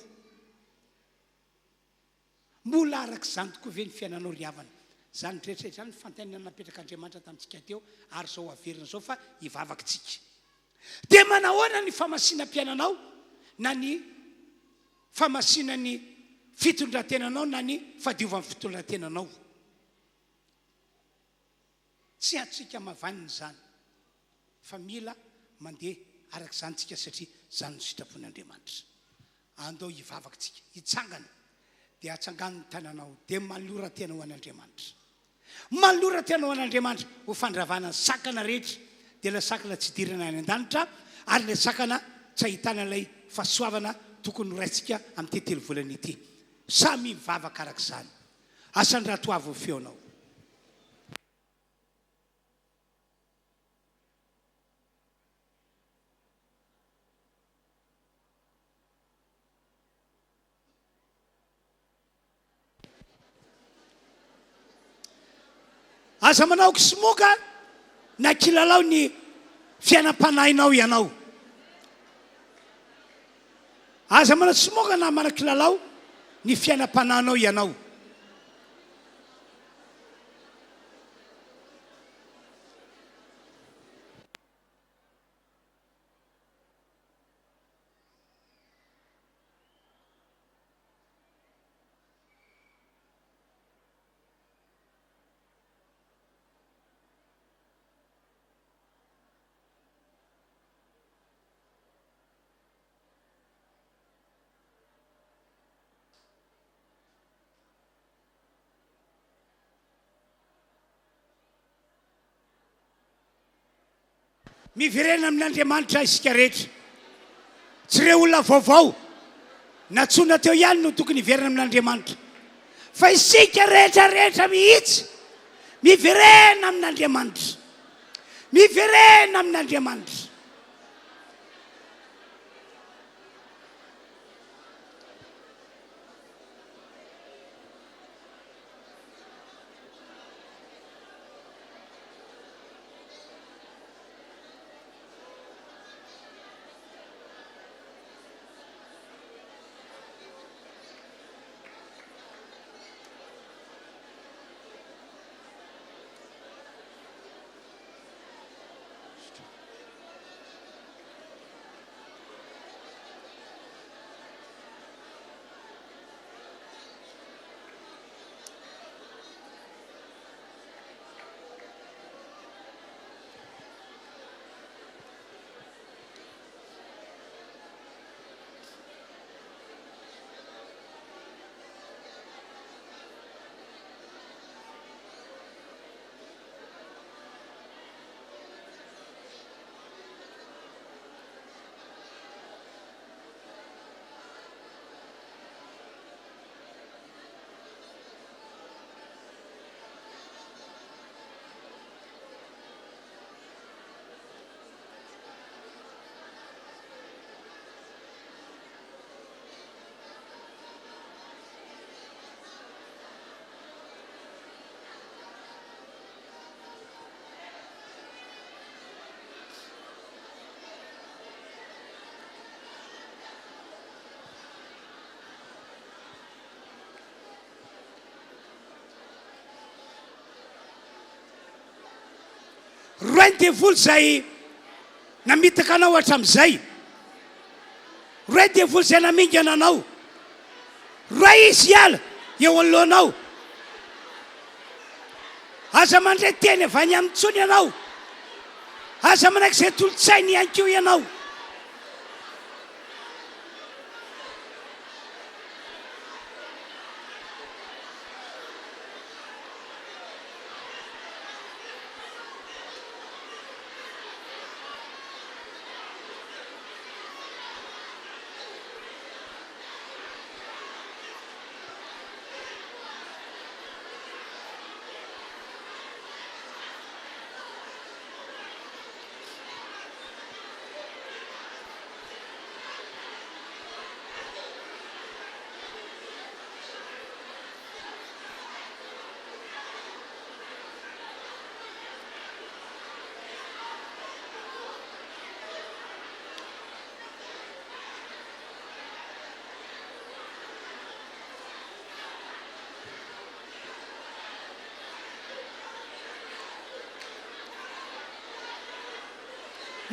mbola arak'izany tokoa ve ny fiainanao riavana zany drehetrarehetra zany fantainana napetraka Andriamanitra tamintsika teo ary zao averina zao fa hivavakatsika dia manahoana ny famasinam-piainanao na ny famasinany fitondrantenanao na ny fadiovan'ny fitondrantenanao tsy atsika mavanina zany fa mila mandeha arak'izany tsika satria zany ny sitrapon'Andriamanitra andao hivavakatsika hitsangana dia atsangano ny tananao dia malora-tena ho an'Andriamanitra malora-tena ho an'Andriamanitra ho fandravana ny sakana rehetra dia ilay sakana tsy dirana any an-danitra ary ilay sakana tsy ahitana ilay fahasoavana tokony ho raitsika amin'ny tetelo volana ity samy mivavaka arak'izany asany raha toavo ny feonao aza manao kisimoka na kilalao ny fiainam-panahinao ianao aza manao kisimoka na manao kilalao ny fiainam-panahinao ianao miverena amin'Andriamanitra isika rehetra tsy ireo olona vaovao natsona teo ihany no tokony hiverena amin'Andriamanitra fa isika rehetrarehetra mihitsy miverena amin'Andriamanitra miverena amin'Andriamanitra roy-devolo zay namitaka anao hatram'izay, roy-devolo zay namingana anao, roy izy iala eo alohanao. Aza mandray teny avany amintsony ianao, aza manaiky izay tolotsainy iankeo ianao.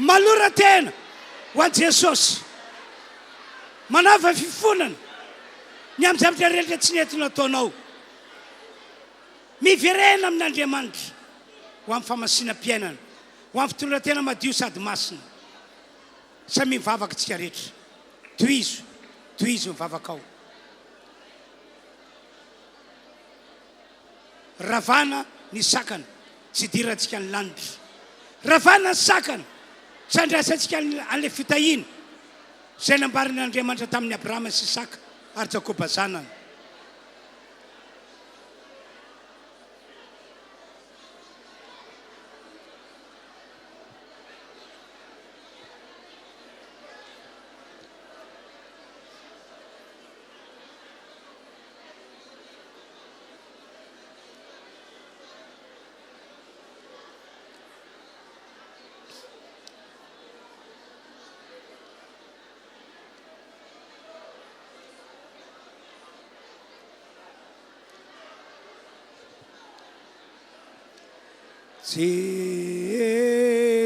Malora tena ho a Jesosy, manava fifonana ny amin'ny zavatra rehetra tsy nentina ataonao, miverena amin'Andriamanitra ho amin'ny famasiana-piainana, ho amin'ny fitondratena madio sady masina. Samy mivavaka tsika rehetra, tohizo mivavaka ao. Ravana ny sakana tsy dirantsika ny lanitra, ravana ny sakana sandrasantsika an'ilay fitahina izay nambarin'Andriamanitra tamin'ny Abrahama sy Isaka ary Jakoba zanany.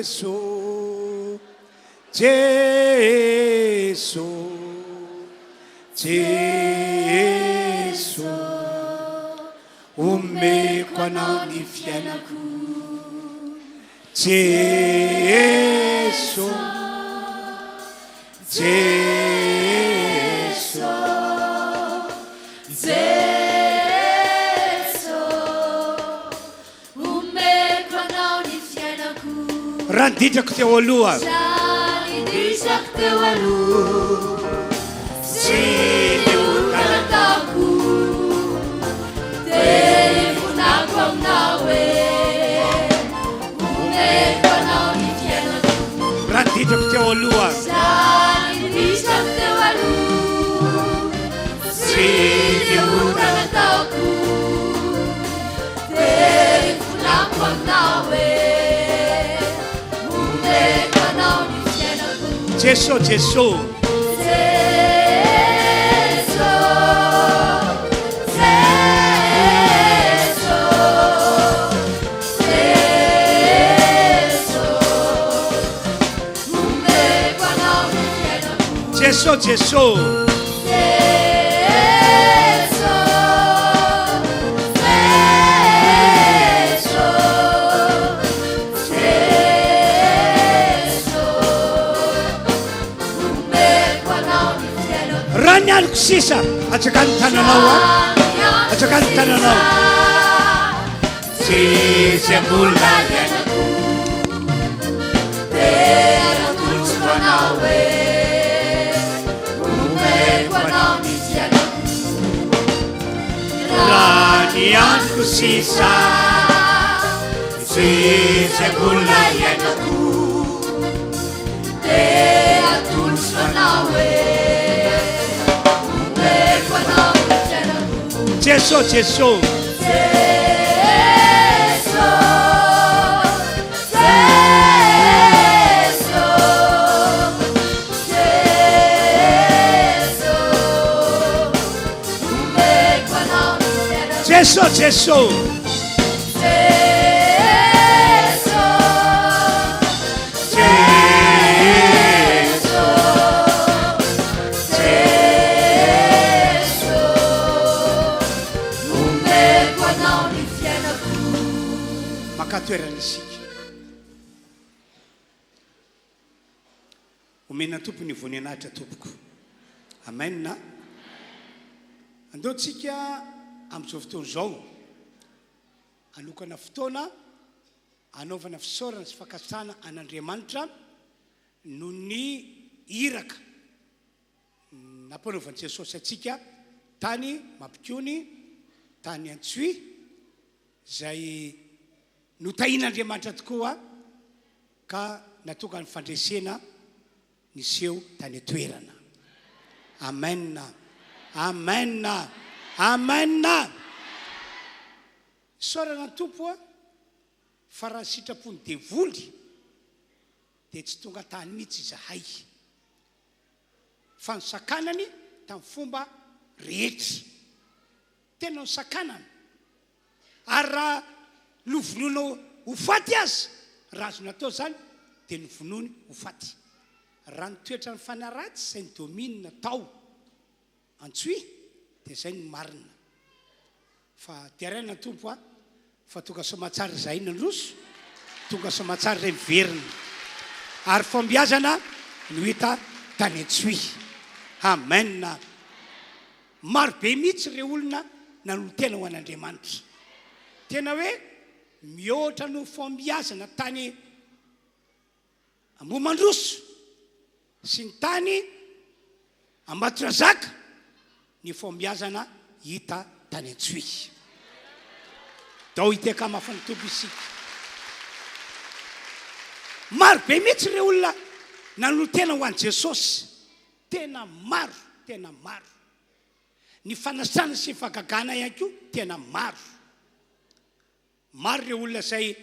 Gesù, Gesù, Gesù, omeko anao ny fiainako. Gesù, Gesù, raha niditrako teo aloha, tsy nihotanatako telefonako aminao hoe omeko anao ny fiainako. Raha niditrako teo aloha, niditrako teo aloha, tsy nihotanatako telefonako aminao hoe Gesù, Gesù, Gesù, Gesù, Ranyan sisa ajakan tananawa, ajakan tananawa. Sisa mulanya naku, tera tulswanawe, umekwanami sianaku. Ranyan sisa, sisa mulanya naku, tera tulswanawe. Gesù, Gesù, Gesù, Gesù, makatoerana isika omena tompony voninahitra tompoko amen. Andeontsika amin'izao fotoana izao anokana fotoana anaovana fisaorana sy fakasana an'Andriamanitra no ny iraka nampanaovan'i Jesosy atsika tany Mampikony tany Antsoy izay notahian'Andriamanitra tokoa ka natokana ny fandresena niseho tany atoerana. Amen. Amen. Amen. Saorana tompo fa raha sitrapony devoly dia tsy tonga tany mihitsy izahay fa ny sakanany tamin'ny fomba rehetra tena ny sakanany ary raha novonoina ho faty azy raha azo natao zany dia novonony ho faty raha nitoetra ny fanaratsy izay ny domine tao Antsoy dia izay ny marina fa tiaraina tompo fa tonga somatsara izay nandroso tonga somatsara izay miverina ary fombiazana no hita tany Antsoy. Amen. Maro be mihitsy ireo olona nanolotena ho an'Andriamanitra tena hoe mihoatra no fombiazana tany Ambomandroso sy ny tany Ambatondrazaka ny fombiazana hita tany Antsoy. Dao hiteka mafany tompo isika maro be mihitsy ireo olona nanolotena ho an'i Jesosy tena maro ny fanasana sy fagagana ihany koa tena maro ireo olona izay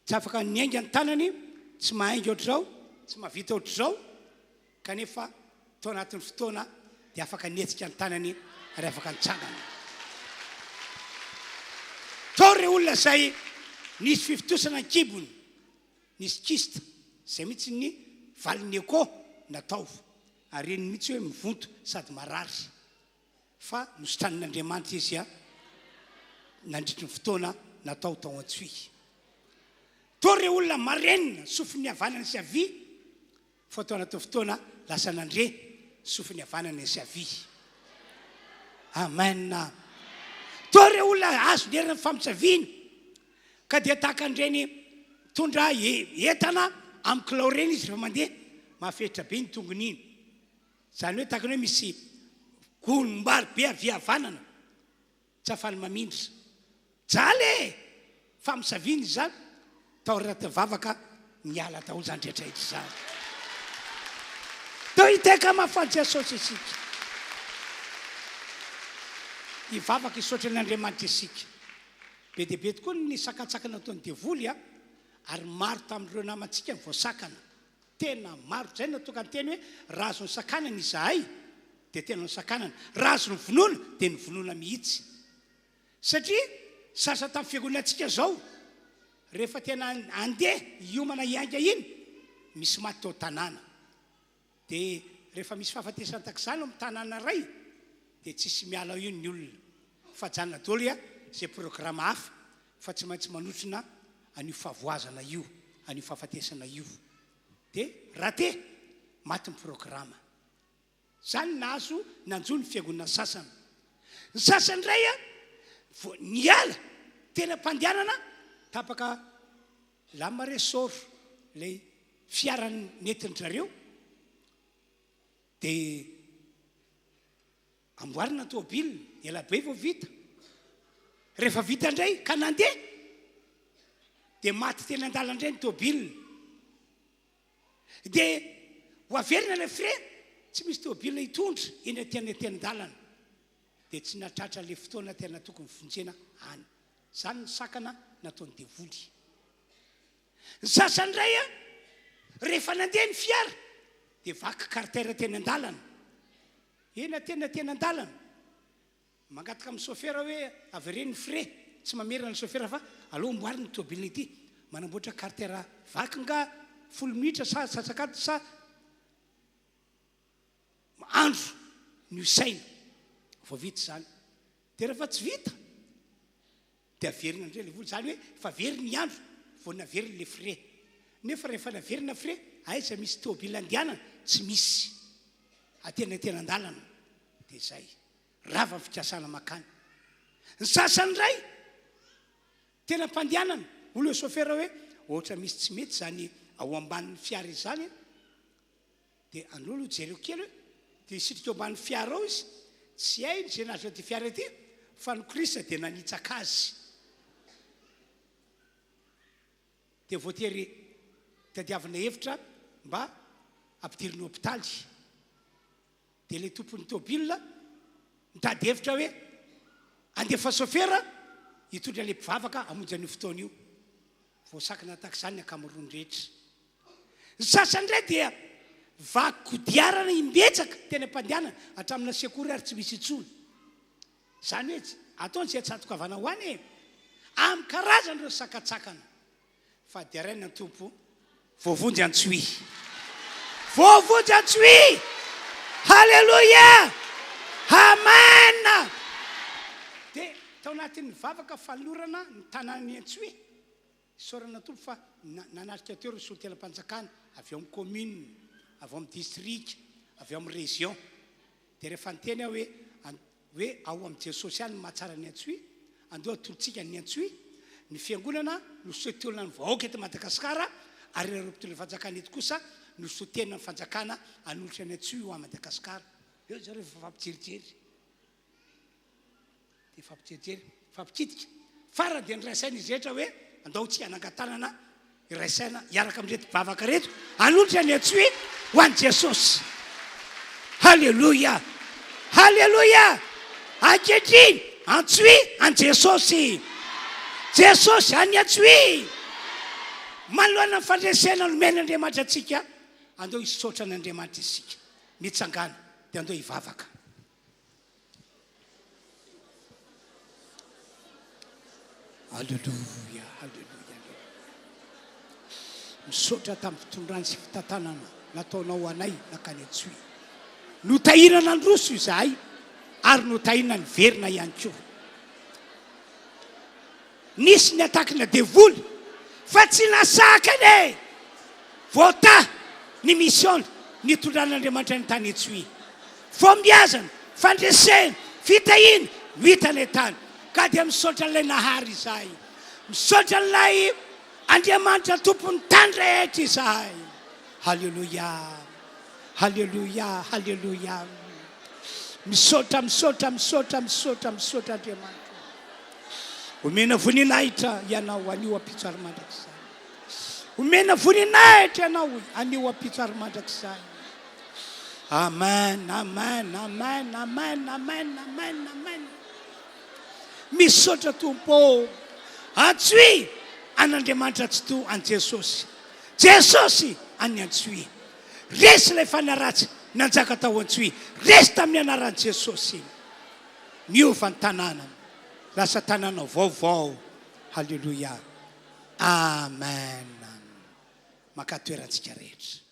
tsy afaka niainga ny tanany tsy mahainga ohatr'izao tsy mahavita ohatr'izao kanefa tao anatin'ny fotoana dia afaka nietsika ny tanany ary afaka nitsangana. Tao ireo olona izay nisy fifitosana ny kibony nisy kista izay mihitsy ny valiny ekô natao ary eny mihitsy hoe mivonto sady marary fa nositran'Andriamanitra izy nandritry ny fotoana natao tao Antsoy. Tao ireo olona marenina sofiny havanana sy havia fa tao anatin'ny fotoana lasa nandre sofiny havanana sy havia. Amen. Tao ireo olona azo nerina ny famitsaviana ka dia tahaka an'ireny tondra entana amin'ny kilao reny izy rehefa mandeha mahafetra be ny tongony iny zany hoe tahaka ny hoe misy golombary be avia havanana tsy afany mamindra jaly famisaviana izy zany tao raha vavaka miala tao zany rehetra hitra zany. Tao hiteka mafany Jesosy isika hivavaka hisaotra n'Andriamanitra isika be dia be tokoa ny sakatsakana ataon'ny devoly ary maro tamin'ireo namantsika ny voasakana tena maro zay natoka ny teny hoe raha azo ny sakanana izahay dia tena ny sakanana raha azo ny vonoana dia ny vonoana mihitsy satria sasa tamin'ny fiangonantsika zao rehefa tena andeha hiomana hianga iny misy maty tao tanàna dia rehefa misy fahafatesana tak'izany amin'ny tanàna ray dia tsisy miala io ny olona fa janona daholo zay programa hafa fa tsy maintsy manotrona an'io favoazana io an'io fahafatesana io dia raha maty ny programa zany nahazo nanjo ny fiangonana sasany ny sasany ray niala tena mpandehanana tapaka lama resoro lay fiarany nentin'zareo dia amboarina tôbila ela be vao vita rehefa vita indray ka nandeha dia maty tena andalana indray ny tôbila dia ho averina ilay fre tsy misy tôbila hitondra eny ateny-dalana dia tsy natratra le fotoana tena tokony fonjena any zany ny sakana nataony devoly. Ny sasany ray rehefa nandeha ny fiara dia vaky kartera teny an-dalana eny teny an-dalana mangataka amin'ny sofera hoe avereny fre tsy mamerina ny sofera fa aloha mboary ny tôbila ity manamboatra kartera vaky nga 10 minitra sa sasakato sa andro ny saina vao vita zany dia rehefa tsy vita dia averina ndray le vola zany hoe fa very ny andro vao naveriny le frais nefa rehefa naverina frais aiza misy tôbila andianana tsy misy atena tena andalana dia zay rava fikasana makany ny sasany ray tena mpandianana olo chauffeur hoe ohatra misy tsy mety zany ao ambanin'ny fiara izany dia an'olo jereo kely hoe dia sitrika ao ambanin'ny fiara ao izy tsy hay zay nazo ty fiara ty fa ny Krista dia nanitsaka azy dia voatery tadiavana hevitra mba ampidiriny hôpitaly dia le tompon'ny tôbila mitady hevitra hoe andefa chauffeur hitondra le mpivavaka amonjy an'io fotoana io voasakana tahaka izany ny ankamaroany rehetra ny sasany indray dia vakodiarana imbetsaka tena mpandianana hatramina sekory ary tsy misy intsony zany hoe ataony tsy atsatokavana ho any amin'ny karazany ireo sakatsakana fa dia raina ny tompo voavonjy antsoy voavonjy antsoy halleluia amen dia tao anatin'ny vavaka fanolorana ny tanàny antsoy sorana tompo fa nanatrika teo ry solon-tena-panjakana avy ao amin'ny commune avy ao amin'ny district avy ao amin'ny région dia rehefa nyteny aho hoe ao amin'ny jesosy any mahatsara ny antsoy andeo atolotsika ny antsoy ny fiangonana no sotenana ny vahoaka eto Madagasikara ary ireo mpitondra fanjakana eto kosa no sotenana ny fanjakana anolotra ny antsoy ho a Madagasikara eo zareo fampijerijery dia fampitsidika fara dia nyraisaina izy rehetra hoe andao tsika nangatanana irasaina hiaraka amin'reto mpivavaka reto anolotra ny antsoy ho an'i Jesosy halleluia halleluia ankehitriny antsoy an'i Jesosy Jesosy any antsoy manoloana ny fandresena nomena Andriamanitra atsika andeo hisaotra n'Andriamanitra isika mitsangana dia andeo hivavaka halleluia halleluia misaotra tamin'ny fitondrany sy fitantanana nataonao anay nakany antsoy notahirana ny roso izahay ary notahirana ny verina ihany koa nisy ny atakina devoly fa tsy nasakany voata ny mission nitondran'Andriamanitra ny tany antsoy fombiazana fandresena fitahina no hitany tany ka dia misaotra n'ilay nahary izahay misaotra n'ilay Andriamanitra tompony tany rehetra izahay halleluia halleluia halleluia misaotra misaotra misaotra misaotra misaotra Andriamanitra omena voninahitra ianao anio apitso ary mandrakizay omena voninahitra ianao anio apitso ary mandrakizay amen amen amen amen amen amen amen misaotra tompo antsoy an'Andriamanitra tsy to an Jesosy Jesosy any antsoy resy ilay fanaratsy nanjaka tao antsoy resy tamin'ny anaran'i Jesosy miova ny tanàna lasa tanàna vaovao halleluia amen maka toerantsika rehetra